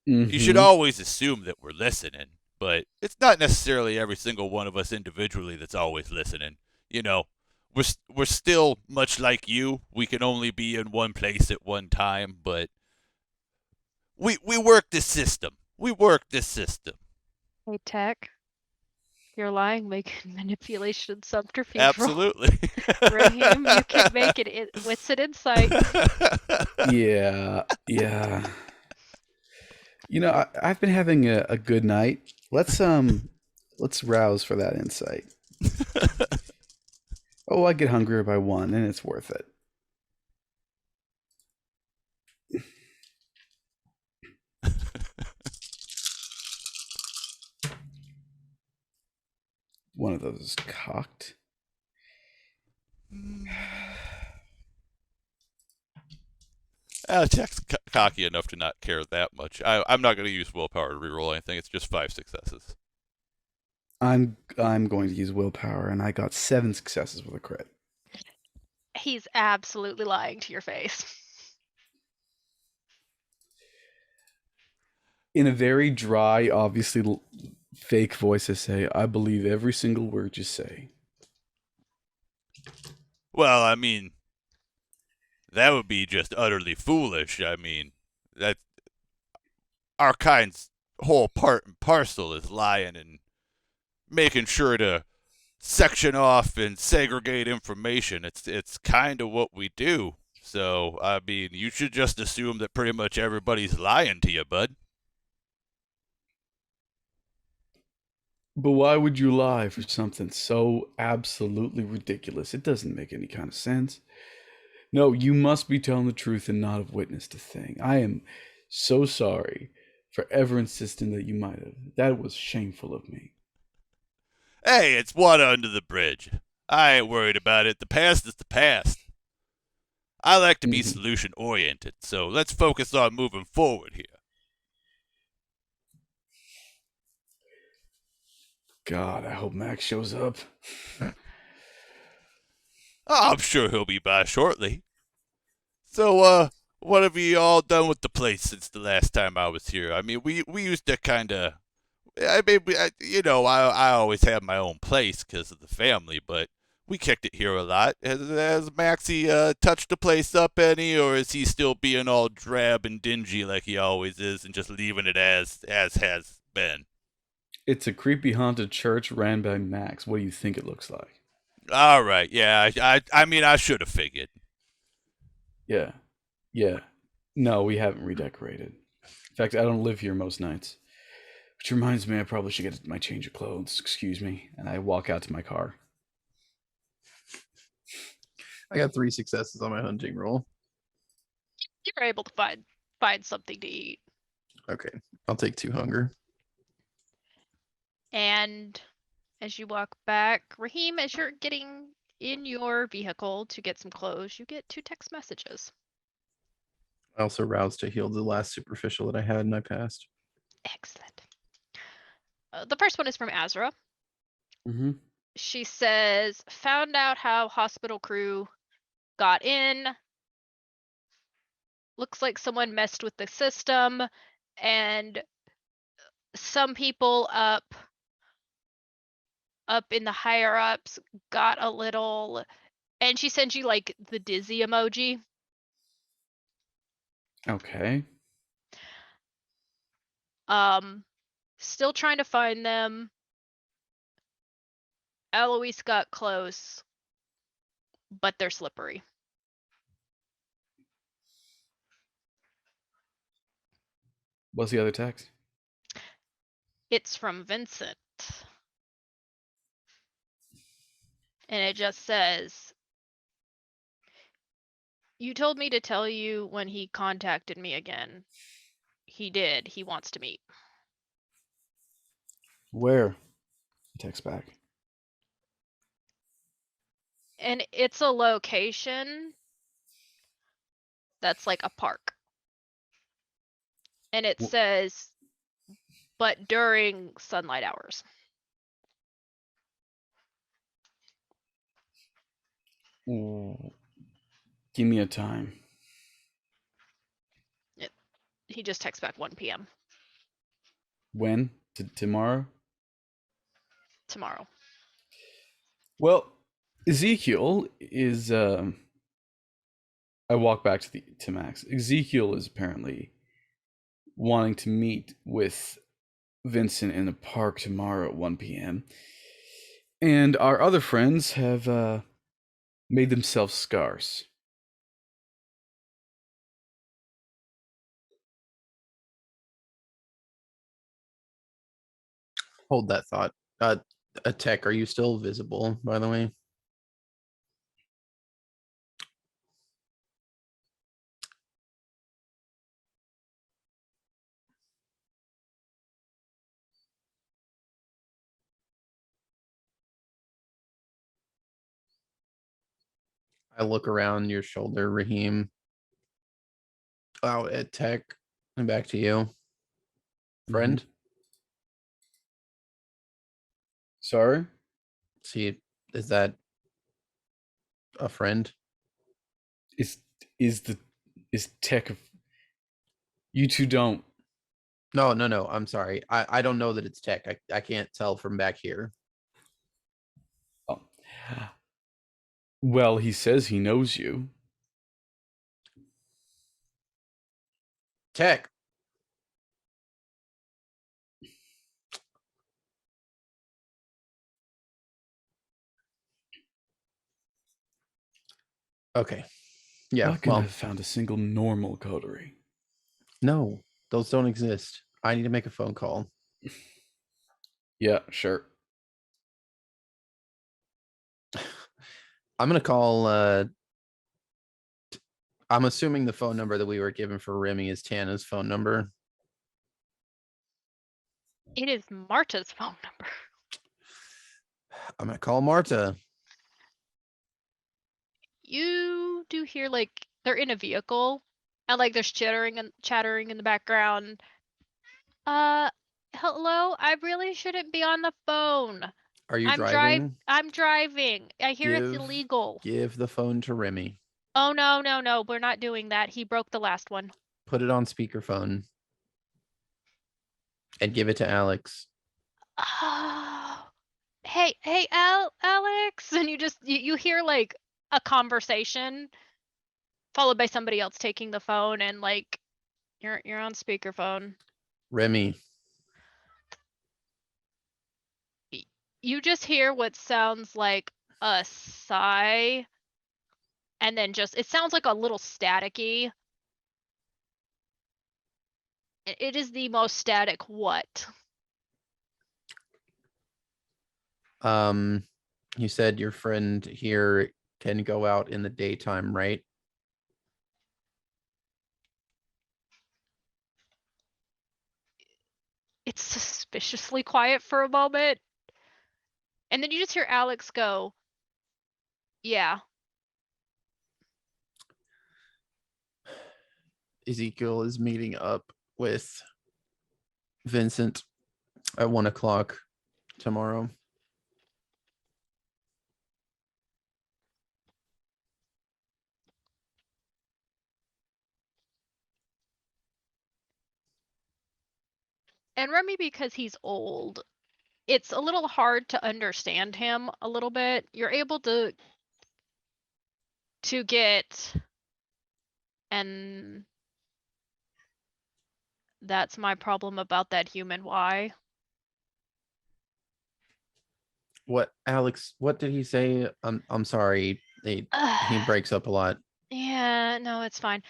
You should Mhm. always assume that we're listening, but it's not necessarily every single one of us individually that's always listening. You know, we're still much like you. We can only be in one place at one time, but we work this system. We work this system. Hey, Tech. You're lying, making manipulation subterfuge roll. Absolutely. Raheem, you can make it. What's an insight? Yeah. You know, I've been having a good night. Let's rouse for that insight. Oh, I get hungrier by one, and it's worth it. One of those is cocked. Jack's cocky enough to not care that much. I'm not going to use willpower to reroll anything. It's just 5 successes. I'm going to use willpower, and I got 7 successes with a crit. He's absolutely lying to your face. In a very dry, obviously fake voice, I say, "I believe every single word you say." Well, I mean, that would be just utterly foolish. I mean, that our kind's whole part and parcel is lying and making sure to section off and segregate information. It's kind of what we do. So, I mean, you should just assume that pretty much everybody's lying to you, bud. But why would you lie for something so absolutely ridiculous? It doesn't make any kind of sense. No, you must be telling the truth and not have witnessed a thing. I am so sorry for ever insisting that you might have. That was shameful of me. Hey, it's water under the bridge. I ain't worried about it. The past is the past. I like to be Mhm. solution oriented, so let's focus on moving forward here. God, I hope Max shows up. Oh, I'm sure he'll be by shortly. So, what have you all done with the place since the last time I was here? I mean, we used to kind of. I mean, I always had my own place because of the family, but we kicked it here a lot. Has Maxie touched the place up any, or is he still being all drab and dingy like he always is, and just leaving it as has been? It's a creepy haunted church ran by Max. What do you think it looks like? All right, yeah. I mean, I should have figured. Yeah. Yeah. No, we haven't redecorated. In fact, I don't live here most nights. Which reminds me, I probably should get my change of clothes. Excuse me. And I walk out to my car. I got 3 successes on my hunting roll. You're able to find something to eat. Okay, I'll take 2 hunger. And as you walk back, Raheem, as you're getting in your vehicle to get some clothes, you get 2 text messages. I also roused to heal the last superficial that I had and I passed. Excellent. The first one is from Azra. Mm-hmm. She says, found out how hospital crew got in. Looks like someone messed with the system, and some people up in the higher ups got a little, and she sends you like the dizzy emoji. Okay. Still trying to find them. Eloise got close, but they're slippery. What's the other text? It's from Vincent. And it just says, "You told me to tell you when he contacted me again. He did. He wants to meet." Where? He texts back. And it's a location that's like a park. And it Wh- says, "But during sunlight hours." Ooh. Give me a time. He just texts back 1 p.m. When? Tomorrow? tomorrow. Well, Ezekiel is. I walk back to Max. Ezekiel is apparently wanting to meet with Vincent in the park tomorrow at 1 p.m. And our other friends have made themselves scarce. Hold that thought. A tech, are you still visible, by the way? I look around your shoulder, Raheem. Out at tech. And back to you. Friend? Sorry? See, is that a friend? Is tech? You two don't. No. I'm sorry. I don't know that it's tech. I can't tell from back here. Oh. Well, he says he knows you. Tech. Okay. Yeah. Not gonna Well, have found a single normal coterie. no, those don't exist. I need to make a phone call. Yeah, sure. I'm gonna call. I'm assuming the phone number that we were given for Remy is Tana's phone number. It is Marta's phone number. I'm gonna call Marta. You do hear like they're in a vehicle and like there's chattering in the background. Hello, I really shouldn't be on the phone. Are you driving? I'm driving. I hear it's Give- illegal. Give the phone to Remy. Oh no, we're not doing that. He broke the last one. Put it on speakerphone. And give it to Alex. Oh, hey, Alex, and you hear like a conversation followed by somebody else taking the phone, and like you're on speakerphone. Remy. You just hear what sounds like a sigh, and then it sounds like a little staticky. It is the most static what? You said your friend here can go out in the daytime, right? It's suspiciously quiet for a moment. And then you just hear Alex go, "Yeah." Ezekiel is meeting up with Vincent at 1 o'clock tomorrow. And Remy, because he's old, it's a little hard to understand him a little bit. You're able to get, and that's my problem about that human Y. What, Alex, what did he say? I'm sorry. He breaks up a lot. Yeah, no, it's fine.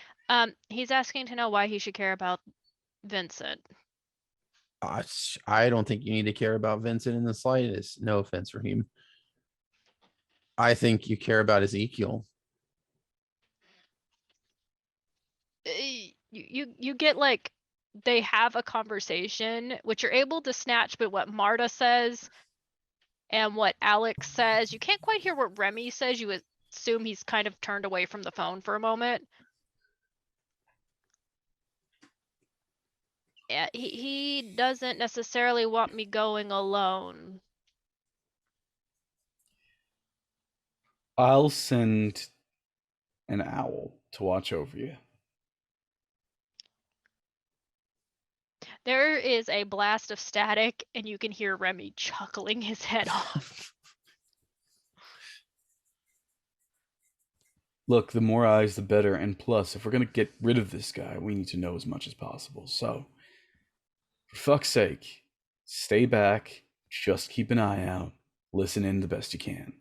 He's asking to know why he should care about Vincent. I don't think you need to care about Vincent in the slightest. No offense, Raheem. I think you care about Ezekiel. You get like they have a conversation, which you're able to snatch, but what Marta says and what Alex says, you can't quite hear what Remy says. You assume he's kind of turned away from the phone for a moment. Yeah, he doesn't necessarily want me going alone. I'll send an owl to watch over you. There is a blast of static, and you can hear Remy chuckling his head off. Look, the more eyes, the better. And plus, if we're going to get rid of this guy, we need to know as much as possible. So, for fuck's sake, stay back. Just keep an eye out. Listen in the best you can.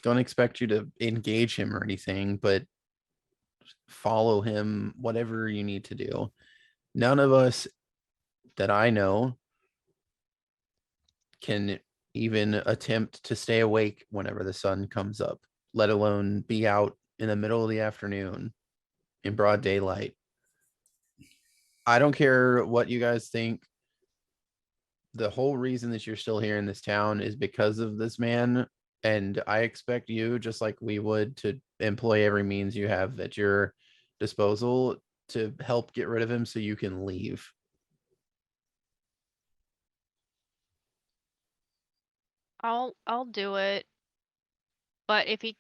Don't expect you to engage him or anything, but follow him, whatever you need to do. None of us that I know can even attempt to stay awake whenever the sun comes up, let alone be out in the middle of the afternoon in broad daylight. I don't care what you guys think. The whole reason that you're still here in this town is because of this man. And I expect you, just like we would, to employ every means you have at your disposal to help get rid of him so you can leave. I'll do it. But if he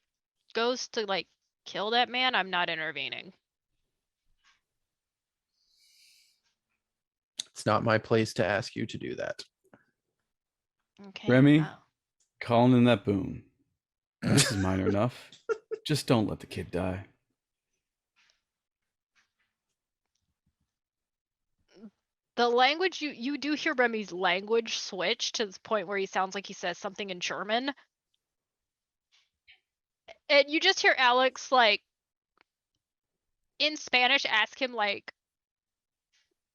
goes to like kill that man, I'm not intervening. It's not my place to ask you to do that. Okay. Remy? Oh. Calling in that boom. This is minor enough. Just don't let the kid die. The language you do hear Remy's language switch to the point where he sounds like he says something in German. And you just hear Alex like in Spanish ask him like,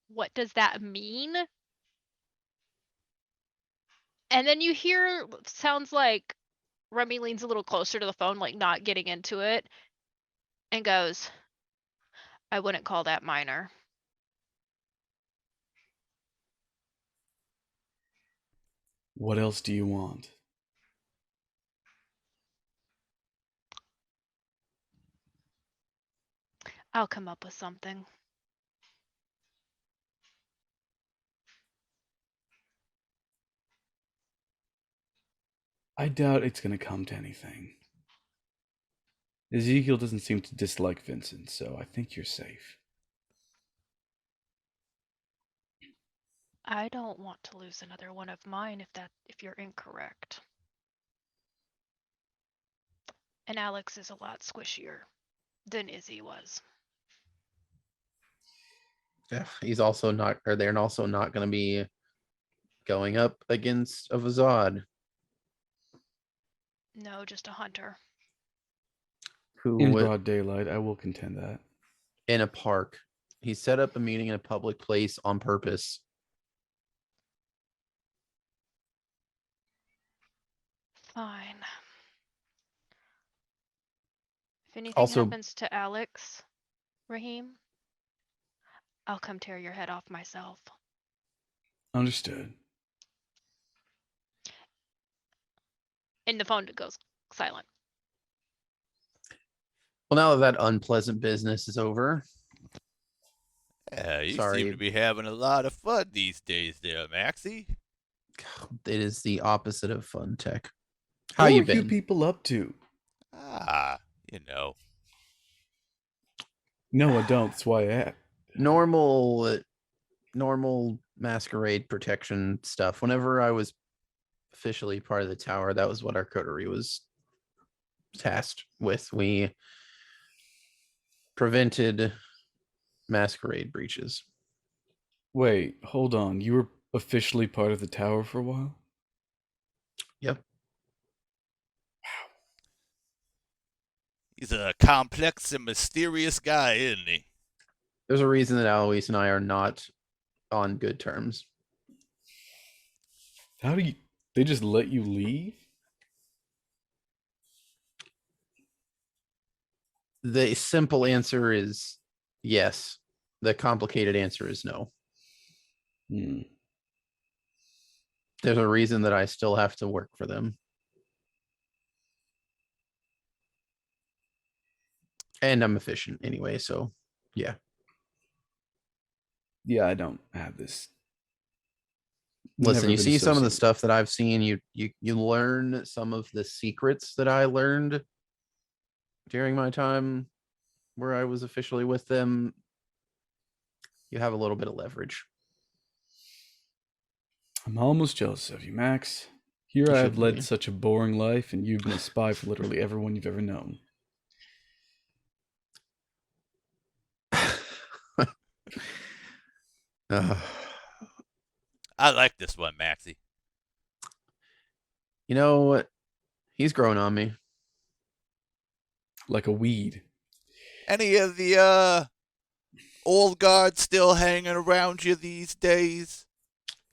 what does that mean? And then you hear sounds like Remy leans a little closer to the phone, like not getting into it, and goes, I wouldn't call that minor. What else do you want? I'll come up with something. I doubt it's going to come to anything. Ezekiel doesn't seem to dislike Vincent, so I think you're safe. I don't want to lose another one of mine if you're incorrect. And Alex is a lot squishier than Izzy was. Yeah, he's also not, or they're also not going to be going up against a Vazad. No, just a hunter. Who In broad daylight, I will contend that. in a park. He set up a meeting in a public place on purpose. Fine. If anything Also- happens to Alex, Raheem, I'll come tear your head off myself. Understood. And the phone goes silent. Well, now that unpleasant business is over, You Sorry. seem to be having a lot of fun these days there, Maxie. it is the opposite of fun tech. How What you were you been? people up to? You know. No, I don't. That's why I asked. Normal masquerade protection stuff. Whenever I was officially part of the tower, that was what our coterie was tasked with. We prevented masquerade breaches. Wait, hold on. You were officially part of the tower for a while? Yep. He's a complex and mysterious guy, isn't he? There's a reason that Alois and I are not on good terms. How do you? They just let you leave? The simple answer is yes. The complicated answer is no. Hmm. There's a reason that I still have to work for them. And I'm efficient anyway, so yeah. Yeah, I don't have this. Listen, Never you been see some of the associated. stuff that I've seen, you learn some of the secrets that I learned during my time where I was officially with them. You have a little bit of leverage. I'm almost jealous of you, Max. Here You I have shouldn't led be. such a boring life, and you've been a spy for literally everyone you've ever known. Uh, I like this one, Maxie. you know what? He's grown on me. Like a weed. Any of the old guards still hanging around you these days?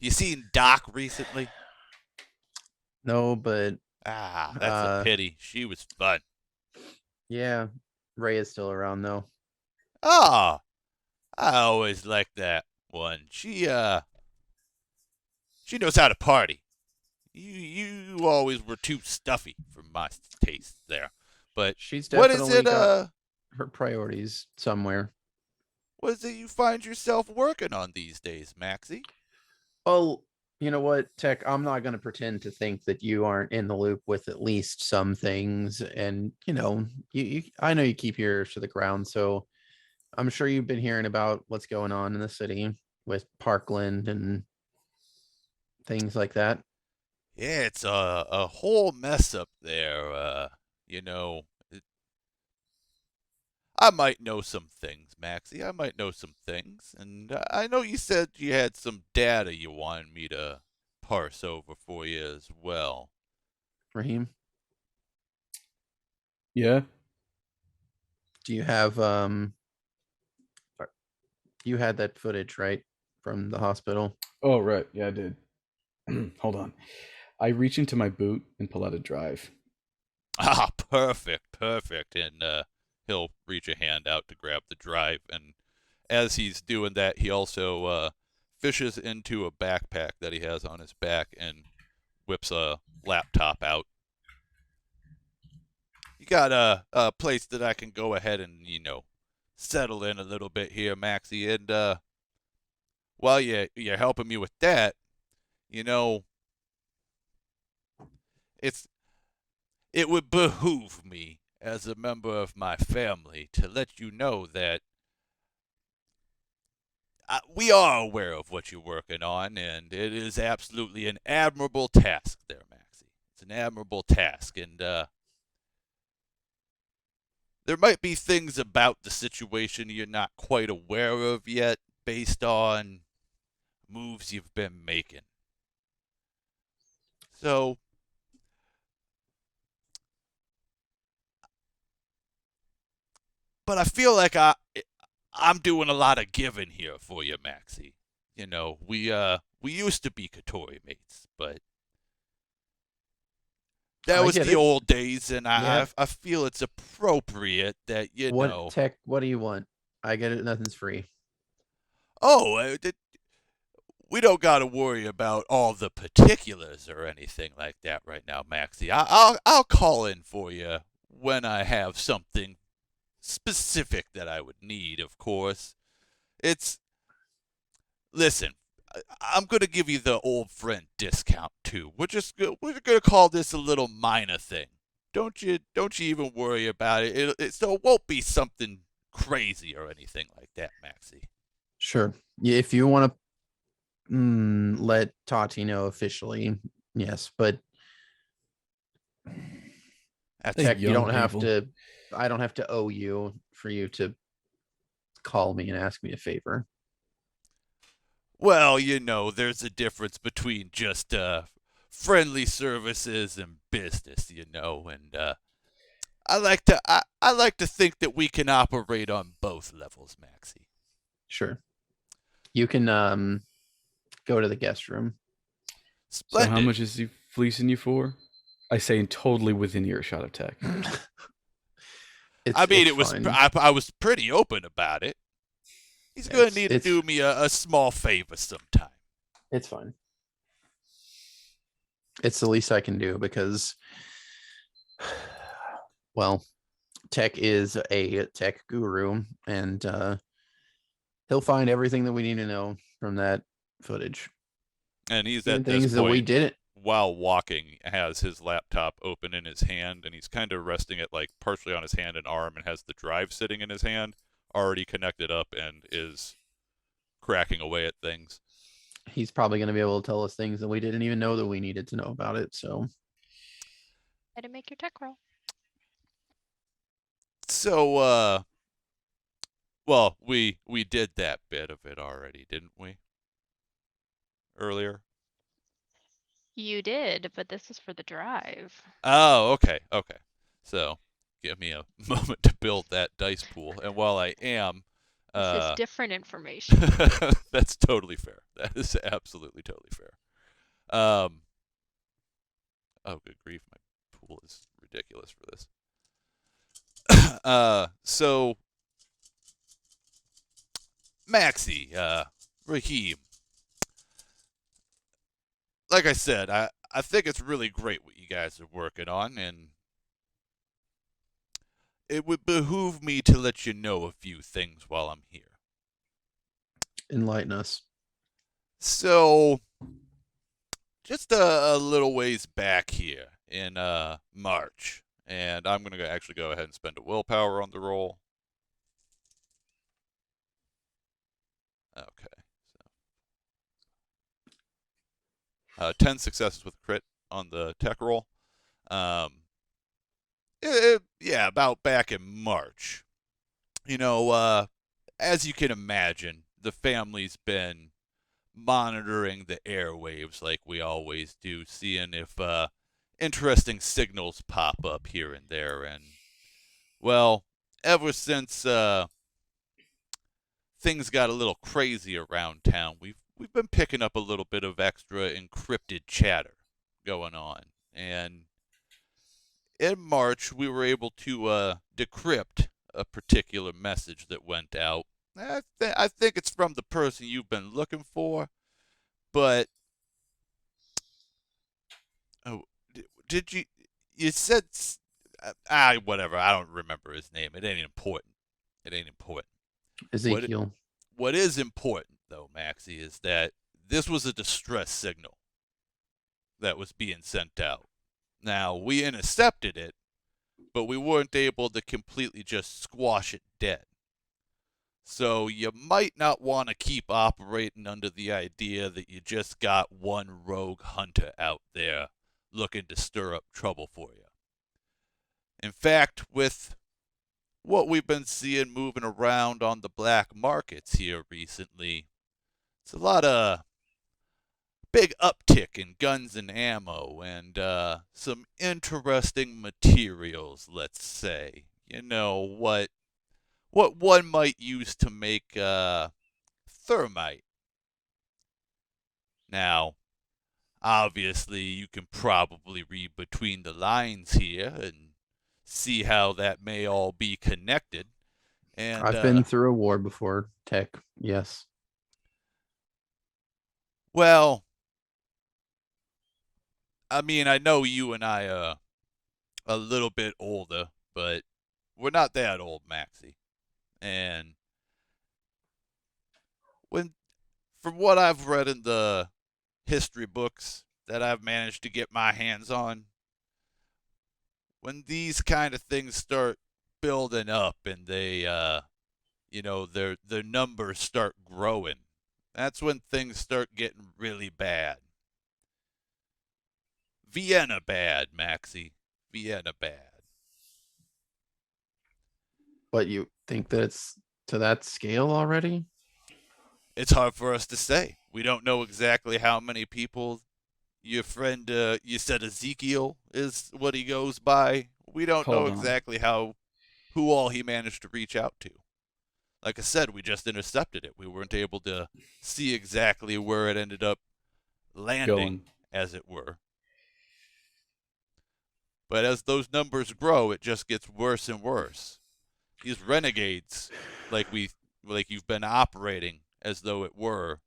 You seen Doc recently? No, but Ah, that's a pity. She was fun. yeah, Ray is still around though. Ah, I always liked that one. She knows how to party. You always were too stuffy for my taste there. But She's what is definitely it got her priorities somewhere. what is it you find yourself working on these days, Maxie? Well, you know what, Tech, I'm not going to pretend to think that you aren't in the loop with at least some things. And, I know you keep your ears to the ground. So I'm sure you've been hearing about what's going on in the city with Parkland and things like that. Yeah, it's a whole mess up there. You know, I might know some things, Maxie. I might know some things. And I know you said you had some data you wanted me to parse over for you as well. Raheem, Yeah? do you have you had that footage, right? From the hospital? Oh, right. Yeah, I did. Hold on. I reach into my boot and pull out a drive. Ah, perfect. And he'll reach a hand out to grab the drive. And as he's doing that, he also fishes into a backpack that he has on his back and whips a laptop out. You got a place that I can go ahead and, settle in a little bit here, Maxie. And while you're helping me with that, you know, it's it would behoove me as a member of my family to let you know that we are aware of what you're working on, and it is absolutely an admirable task there, Maxie. It's an admirable task, and there might be things about the situation you're not quite aware of yet based on moves you've been making. So, but I feel like I'm doing a lot of giving here for you, Maxie. We used to be Coterie mates, but that I was get the it. old days, and Yep. I feel it's appropriate that What, Tech, what do you want? I get it. Nothing's free. Oh, we don't got to worry about all the particulars or anything like that right now, Maxie. I'll call in for you when I have something specific that I would need. Of course, it's listen. I'm gonna give you the old friend discount too. We're gonna call this a little minor thing. Don't you even worry about it. So it won't be something crazy or anything like that, Maxie. Sure. Yeah, if you want to let Tati know officially, yes, but That's Hey, Tech, you young don't have people. to. I don't have to owe you for you to call me and ask me a favor. Well, there's a difference between just friendly services and business, and I like to think that we can operate on both levels, Maxie. Sure. You can go to the guest room. So how Splendid. much is he fleecing you for? I say totally within earshot of Tech. I mean, it's fine. I was pretty open about it. He's going to need to It's do me a small favor sometime. It's fine. It's the least I can do because, well, Tech is a tech guru, and he'll find everything that we need to know from that footage. And he's Even at this things that we point, didn't. while walking, has his laptop open in his hand, and he's kind of resting it like partially on his hand and arm, and has the drive sitting in his hand, already connected up, and is cracking away at things. He's probably going to be able to tell us things that we didn't even know that we needed to know about it. So, Had to make your tech roll. So, well, we did that bit of it already, didn't we? Earlier. You did, but this is for the drive. Oh, okay. So, give me a moment to build that dice pool, and while I am, This is different information. that's totally fair. That is absolutely totally fair. Oh, good grief, my pool is ridiculous for this. So Maxie, Raheem, like I said, I think it's really great what you guys are working on, and it would behoove me to let you know a few things while I'm here. enlighten us. So, just a little ways back here in March, and I'm going to actually go ahead and spend a willpower on the roll. Okay. So, 10 successes with crit on the tech roll. Yeah, about back in March. You know, as you can imagine, the family's been monitoring the airwaves like we always do, seeing if interesting signals pop up here and there. And, well, ever since things got a little crazy around town, we've been picking up a little bit of extra encrypted chatter going on. And in March, we were able to decrypt a particular message that went out. I think it's from the person you've been looking for, but oh, did you said whatever. I don't remember his name. It ain't important. Ezekiel. What is important though, Maxie, is that this was a distress signal that was being sent out. Now, we intercepted it, but we weren't able to completely just squash it dead. So you might not want to keep operating under the idea that you just got one rogue hunter out there looking to stir up trouble for you. In fact, with what we've been seeing moving around on the black markets here recently, it's a lot of big uptick in guns and ammo and some interesting materials, let's say. You know, what one might use to make thermite. Now, obviously, you can probably read between the lines here and see how that may all be connected. And I've been through a war before, Tech. Yes. well, I mean, I know you and I are a little bit older, but we're not that old, Maxie. And from what I've read in the history books that I've managed to get my hands on, when these kind of things start building up and they their numbers start growing, that's when things start getting really bad. Vienna bad, Maxie. Vienna bad. But you think that it's to that scale already? It's hard for us to say. We don't know exactly how many people your friend, you said Ezekiel is what he goes by. We don't know Hold on. exactly who all he managed to reach out to. Like I said, we just intercepted it. We weren't able to see exactly where it ended up landing, Going. as it were. But as those numbers grow, it just gets worse and worse. These renegades, like you've been operating as though it were,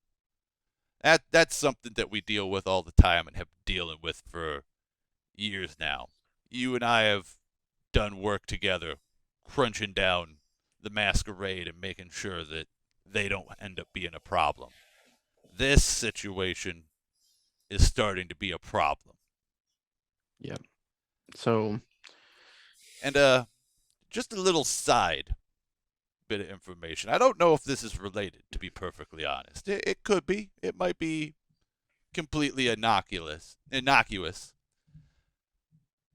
that's something that we deal with all the time and have been dealing with for years now. You and I have done work together, crunching down the Masquerade and making sure that they don't end up being a problem. This situation is starting to be a problem. Yep. So, And just a little side bit of information. I don't know if this is related, to be perfectly honest. It could be. It might be completely innocuous.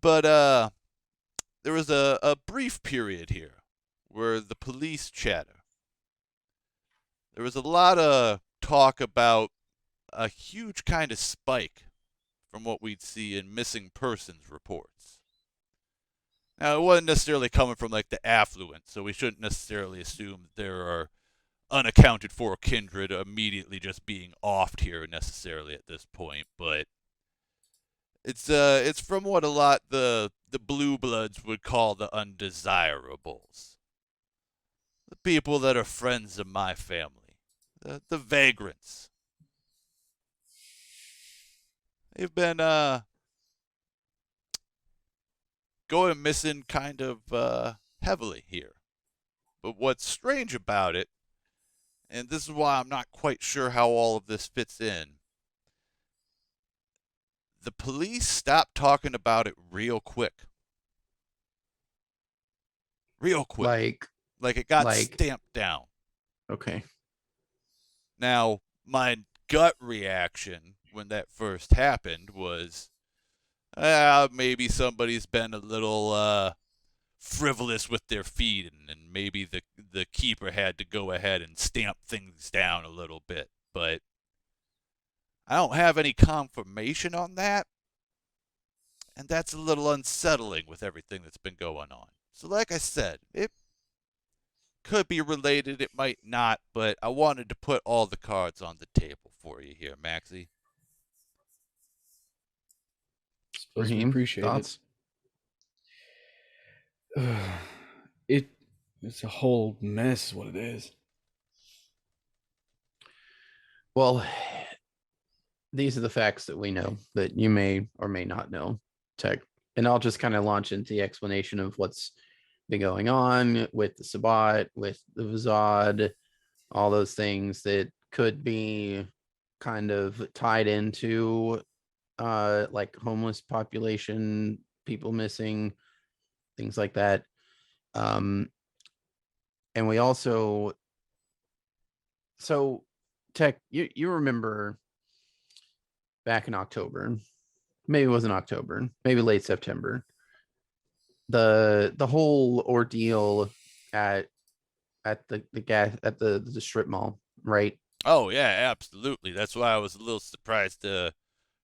But there was a brief period here where the police chatter. There was a lot of talk about a huge kind of spike from what we'd see in missing persons reports. Now, it wasn't necessarily coming from like the affluent, so we shouldn't necessarily assume that there are unaccounted for kindred immediately just being offed here necessarily at this point, but it's from what a lot the blue bloods would call the undesirables. The people that are friends of my family. The vagrants. They've been going missing kind of heavily here. But what's strange about it, and this is why I'm not quite sure how all of this fits in, the police stopped talking about it real quick. Real quick. Like it got stamped down. Okay. Now, my gut reaction when that first happened was, maybe somebody's been a little frivolous with their feet, and maybe the keeper had to go ahead and stamp things down a little bit. But I don't have any confirmation on that, and that's a little unsettling with everything that's been going on. So like I said, it could be related, it might not, but I wanted to put all the cards on the table for you here, Maxie. Suppose we Raheem, appreciate thoughts? it. It's a whole mess, is what it is. Well, these are the facts that we know that you may or may not know, Tech. And I'll just kind of launch into the explanation of what's been going on with the Sabbat, with the Vizad, all those things that could be kind of tied into like homeless population, people missing, things like that. And we also, so Tech, you remember back in October, maybe it wasn't October, maybe late September, the whole ordeal at the strip mall, right? Oh yeah, absolutely. That's why I was a little surprised to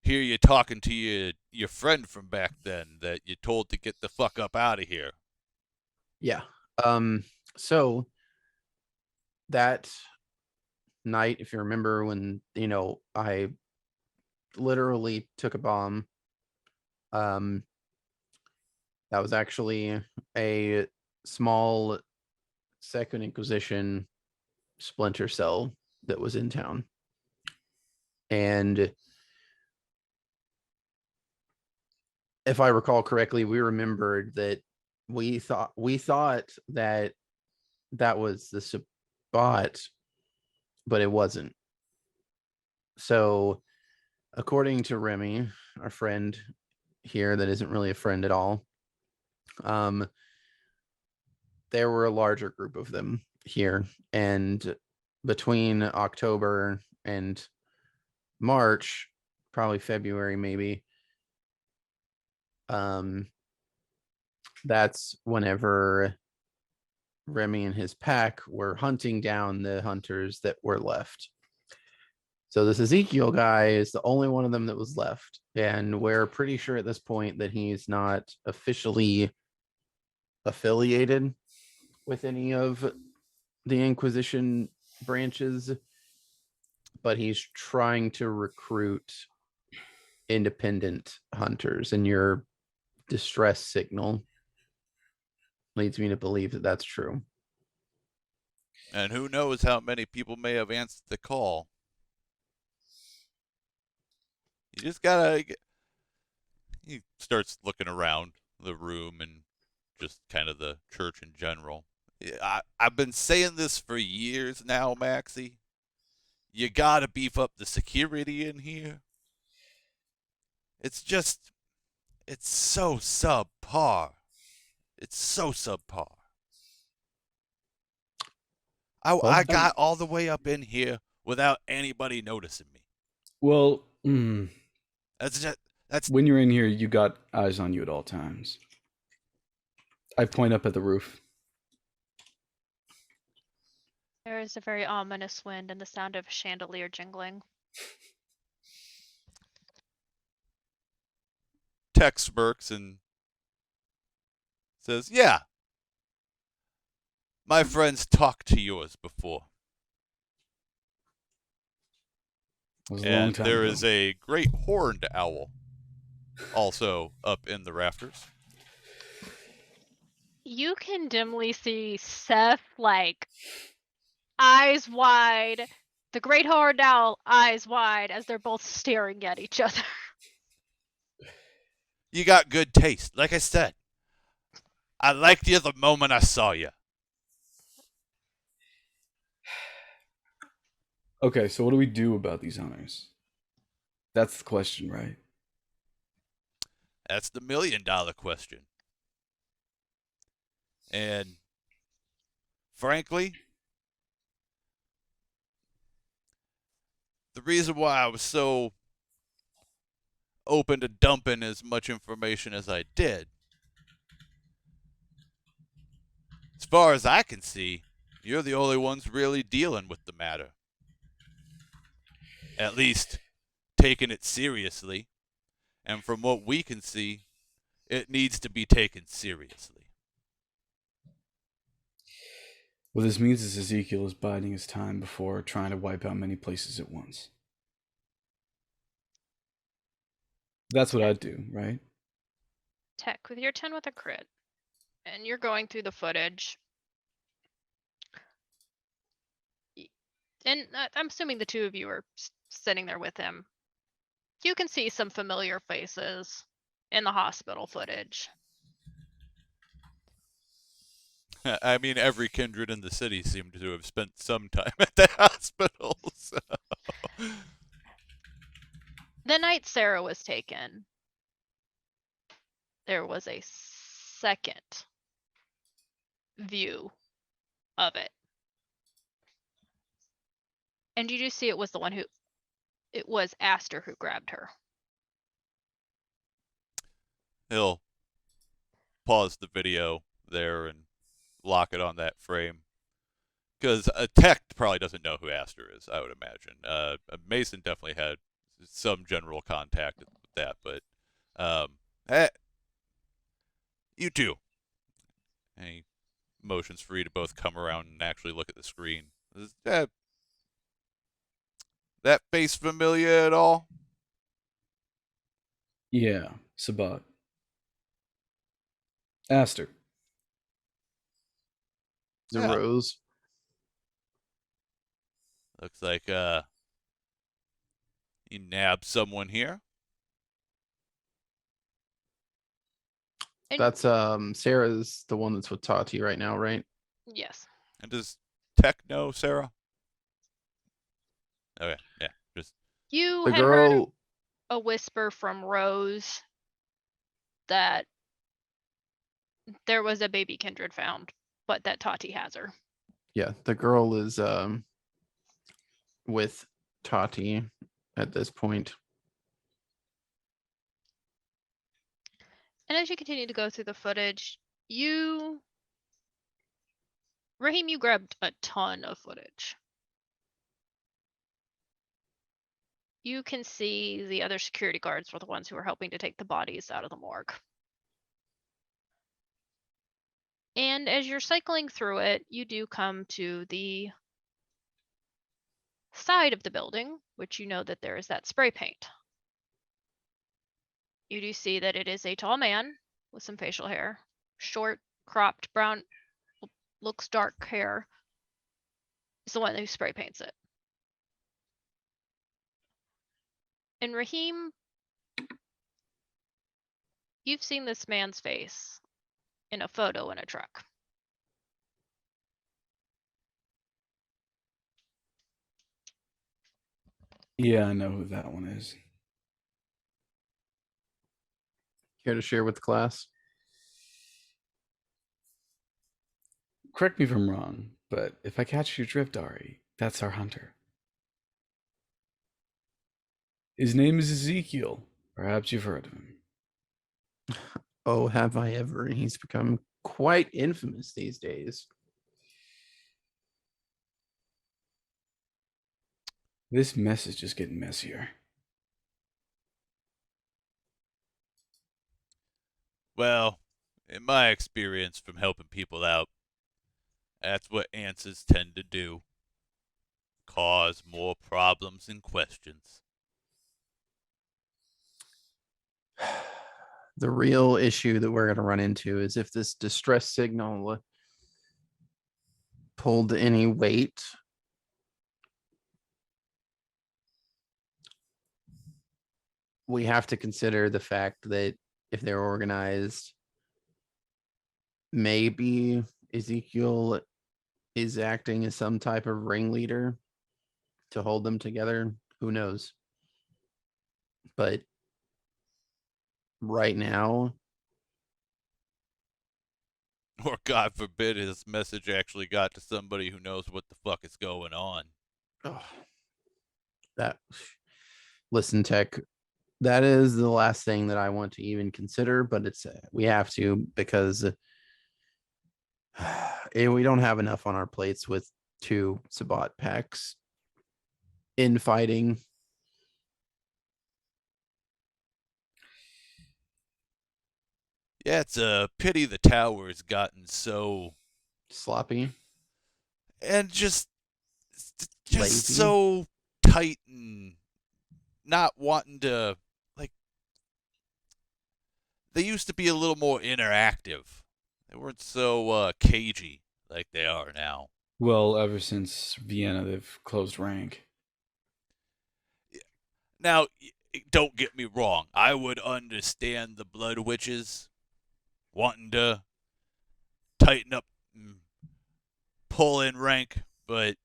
hear you talking to your friend from back then that you told to get the fuck up out of here. Yeah. So that night, if you remember, when I literally took a bomb, that was actually a small Second Inquisition splinter cell that was in town. And if I recall correctly, we remembered that we thought that was the spot, but it wasn't. So according to Remy, our friend here that isn't really a friend at all, there were a larger group of them here, and between October and March, probably February maybe, that's whenever Remy and his pack were hunting down the hunters that were left. So this Ezekiel guy is the only one of them that was left, and we're pretty sure at this point that he's not officially affiliated with any of the Inquisition branches, but he's trying to recruit independent hunters, and your distress signal leads me to believe that that's true. And who knows how many people may have answered the call. You just gotta. He starts looking around the room and just kind of the church in general. I've been saying this for years now, Maxie. You gotta beef up the security in here. It's just, it's so subpar. It's so subpar. I got all the way up in here without anybody noticing me. Well, That's when you're in here, you got eyes on you at all times. I point up at the roof. There is a very ominous wind and the sound of a chandelier jingling. Tech smirks and says, "Yeah, my friends talked to yours before." It was a long And time there ago. is a great horned owl also up in the rafters. You can dimly see Seth, like, eyes wide, the great horned owl eyes wide as they're both staring at each other. You got good taste. Like I said, I liked you the moment I saw you. Okay, so what do we do about these hunters? That's the question, right? That's the $1 million question. And frankly, the reason why I was so open to dumping as much information as I did, as far as I can see, you're the only ones really dealing with the matter. At least taking it seriously. And from what we can see, it needs to be taken seriously. What this means is Ezekiel is biding his time before trying to wipe out many places at once. That's what I'd do, right? Tech, with your 10 with a crit, and you're going through the footage. And I'm assuming the two of you are sitting there with him. You can see some familiar faces in the hospital footage. I mean, every kindred in the city seemed to have spent some time at the hospital. So. The night Sarah was taken, there was a second view of it. And you do see it was the one who, it was Aster who grabbed her. He'll pause the video there and lock it on that frame. Because a tech probably doesn't know who Aster is, I would imagine. Mason definitely had some general contact with that, but you two. And he motions for you to both come around and actually look at the screen. Is that face familiar at all? Yeah, Sabat. Aster. The Yeah. rose. Looks like you nabbed someone here. And That's Sarah's the one that's with Tati right now, right? yes. And does Tech know Sarah? Okay, yeah, just You The had heard girl a whisper from Rose that there was a baby kindred found, but that Tati has her. yeah, the girl is with Tati at this point. And as you continue to go through the footage, Raheem, you grabbed a ton of footage. You can see the other security guards were the ones who were helping to take the bodies out of the morgue. And as you're cycling through it, you do come to the side of the building, which you know that there is that spray paint. You do see that it is a tall man with some facial hair, short, cropped, brown, looks dark hair. Is the one who spray paints it. And Raheem, you've seen this man's face in a photo in a truck. Yeah, I know who that one is. Care to share with the class? Correct me if I'm wrong, but if I catch your drift, Ari, that's our hunter. His name is Ezekiel. Perhaps you've heard of him. Oh, have I ever? He's become quite infamous these days. This message is getting messier. Well, in my experience from helping people out, that's what answers tend to do. Cause more problems and questions. The real issue that we're going to run into is if this distress signal pulled any weight. We have to consider the fact that if they're organized, maybe Ezekiel is acting as some type of ringleader to hold them together. Who knows? But right now, Or God forbid his message actually got to somebody who knows what the fuck is going on. oh, that listen, Tech, that is the last thing that I want to even consider, but it's we have to because we don't have enough on our plates with 2 Sabat packs infighting. Yeah, it's a pity the tower's gotten so Sloppy. and just Lazy. so tight and not wanting to, like, they used to be a little more interactive. They weren't so cagey like they are now. Well, ever since Vienna, they've closed rank. Now, don't get me wrong. I would understand the Blood Witches wanting to tighten up and pull in rank, but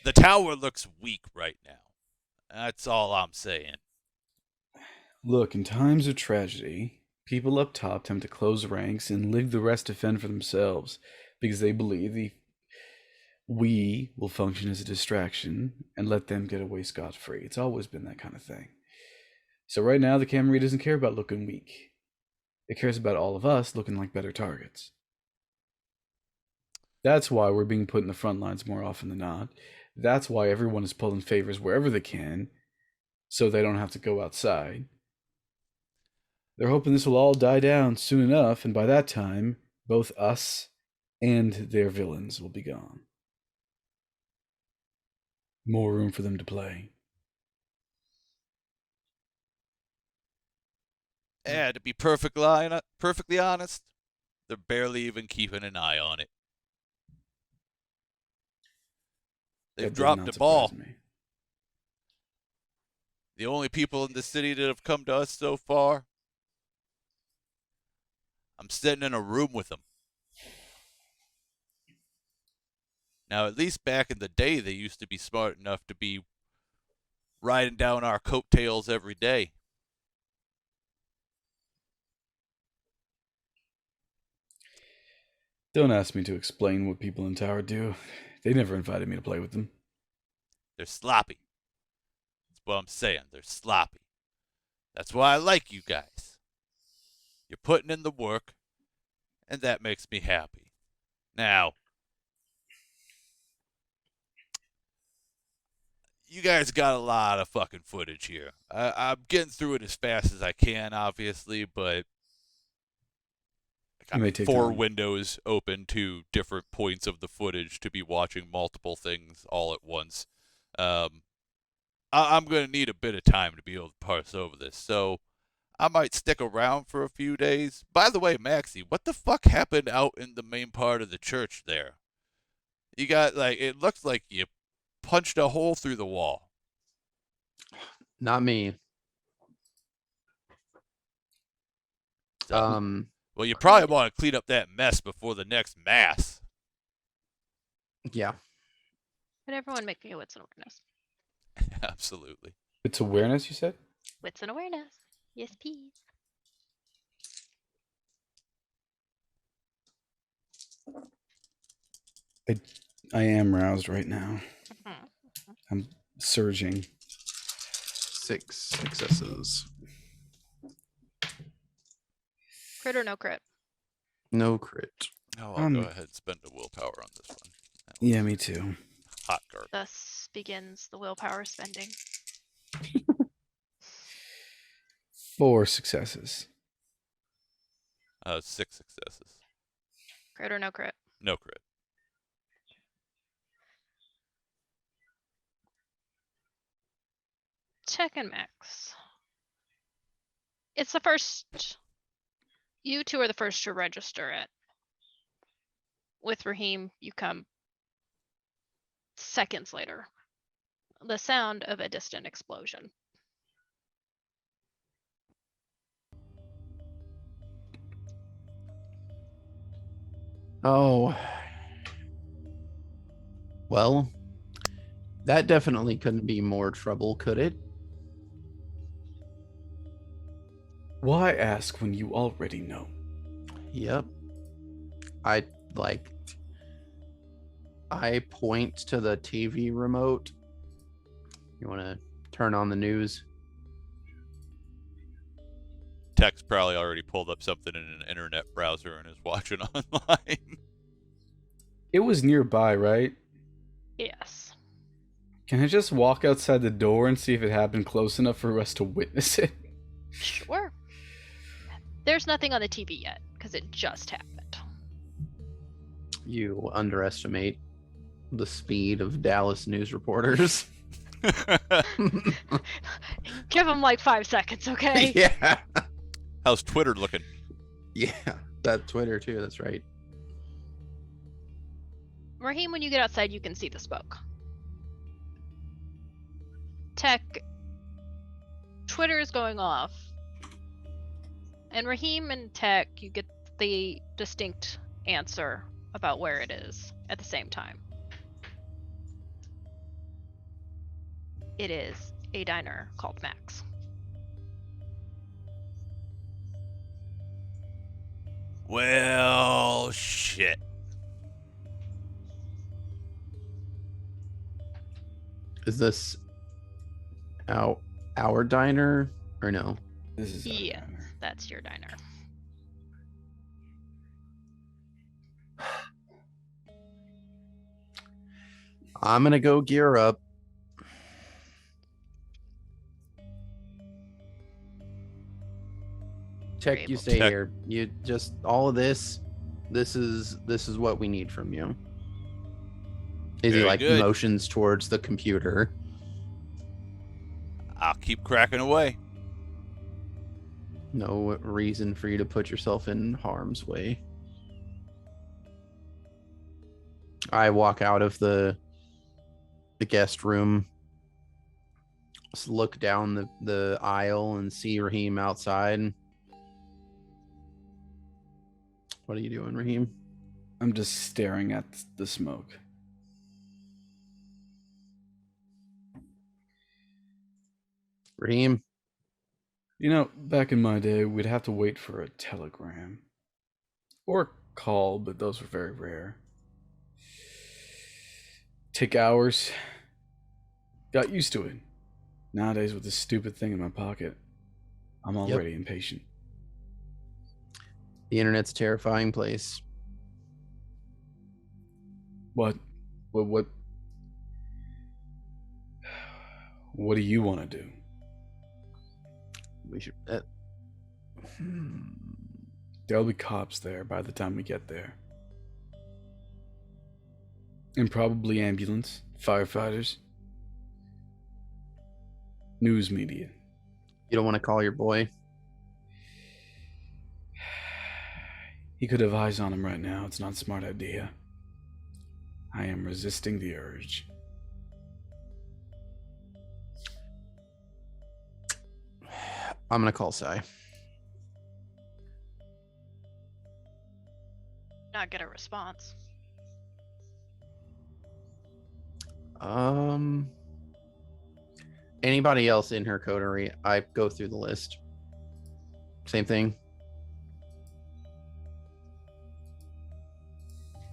the tower looks weak right now. That's all I'm saying. Look, in times of tragedy, people up top tend to close ranks and leave the rest to fend for themselves because they believe we will function as a distraction and let them get away scot-free. It's always been that kind of thing. So right now, the Camry doesn't care about looking weak. It cares about all of us looking like better targets. That's why we're being put in the front lines more often than not. That's why everyone is pulling favors wherever they can so they don't have to go outside. They're hoping this will all die down soon enough, and by that time, both us and their villains will be gone. More room for them to play. Yeah, to be perfectly honest, they're barely even keeping an eye on it. They've That did dropped not the ball. surprise me. The only people in the city that have come to us so far, I'm sitting in a room with them. Now, at least back in the day, they used to be smart enough to be riding down our coattails every day. Don't ask me to explain what people in Tower do. They never invited me to play with them. They're sloppy. That's what I'm saying. They're sloppy. That's why I like you guys. You're putting in the work, and that makes me happy. Now, you guys got a lot of fucking footage here. I'm getting through it as fast as I can, obviously, but I It may got take 4 time. windows open to different points of the footage to be watching multiple things all at once. I'm going to need a bit of time to be able to parse over this, so I might stick around for a few days. By the way, Maxie, what the fuck happened out in the main part of the church there? You got, like, it looks like you punched a hole through the wall. Not me. So, well, you probably want to clean up that mess before the next mass. Yeah. Could everyone make me a wits and awareness? Absolutely. It's awareness, you said? Wits and awareness. Yes, please. I am roused right now. Mhm. I'm surging. 6 successes. Crit or no crit? No crit. Oh, I'll go ahead and spend a willpower on this one. Yeah, me too. Hot garbage. Thus begins the willpower spending. 4 successes. 6 successes. Crit or no crit? No crit. Check and max. It's the first. You two are the first to register it. With Raheem, you come seconds later. The sound of a distant explosion. Oh. Well, that definitely couldn't be more trouble, could it? Why ask when you already know? Yep. I point to the TV remote. You want to turn on the news? Tech's probably already pulled up something in an internet browser and is watching online. It was nearby, right? Yes. Can I just walk outside the door and see if it happened close enough for us to witness it? Sure. There's nothing on the TV yet, because it just happened. You underestimate the speed of Dallas news reporters. Give them like 5 seconds, okay? Yeah. How's Twitter looking? Yeah. That Twitter too, that's right. Raheem, when you get outside, you can see the smoke. Tech, Twitter is going off. And Raheem and Tech, you get the distinct answer about where it is at the same time. It is a diner called Max. Well, shit. Is this our diner or no? This is our Yes, diner. that's your diner. I'm gonna go gear up. Check, you able stay to. here. You just all of this. This is what we need from you. Is he Very like good. motions towards the computer? I'll keep cracking away. No reason for you to put yourself in harm's way. I walk out of the guest room, just look down the aisle and see Raheem outside. What are you doing, Raheem? I'm just staring at the smoke. Raheem? You know, back in my day, we'd have to wait for a telegram. Or a call, but those were very rare. Take hours. Got used to it. Nowadays, with this stupid thing in my pocket, I'm already impatient. The internet's a terrifying place. What? What do you want to do? We should. There'll be cops there by the time we get there. And probably ambulance, firefighters, news media. You don't want to call your boy? He could have eyes on him right now. It's not a smart idea. I am resisting the urge. I'm gonna call Sai. Not get a response. Anybody else in her coterie? I go through the list. Same thing.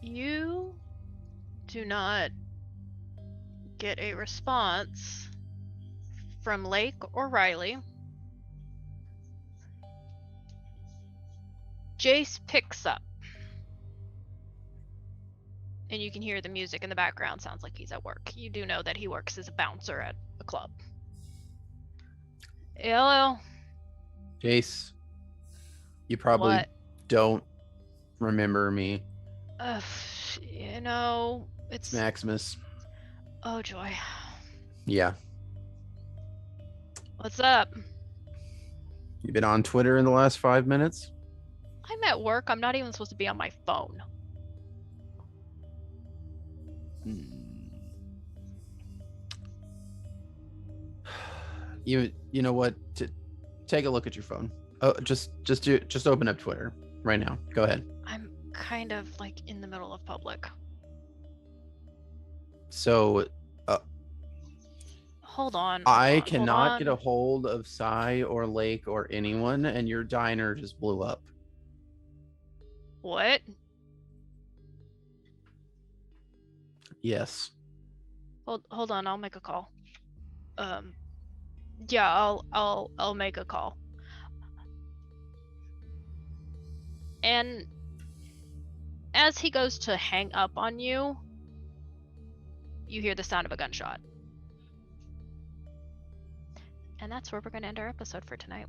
You do not get a response from Lake or Riley. Jace picks up. And you can hear the music in the background. Sounds like he's at work. You do know that he works as a bouncer at a club. Hello. Jace, you probably What? don't remember me. You know, it's Maximus. Oh joy. Yeah. What's up? You've been on Twitter in the last 5 minutes? I'm at work. I'm not even supposed to be on my phone. You know what? Take a look at your phone. Oh, just open up Twitter right now. Go ahead. I'm kind of like in the middle of public. So Hold on. I hold cannot on. get a hold of Sai or Lake or anyone, and your diner just blew up. What? Yes. Hold on. I'll make a call. Yeah, I'll make a call. And as he goes to hang up on you, you hear the sound of a gunshot. And that's where we're going to end our episode for tonight.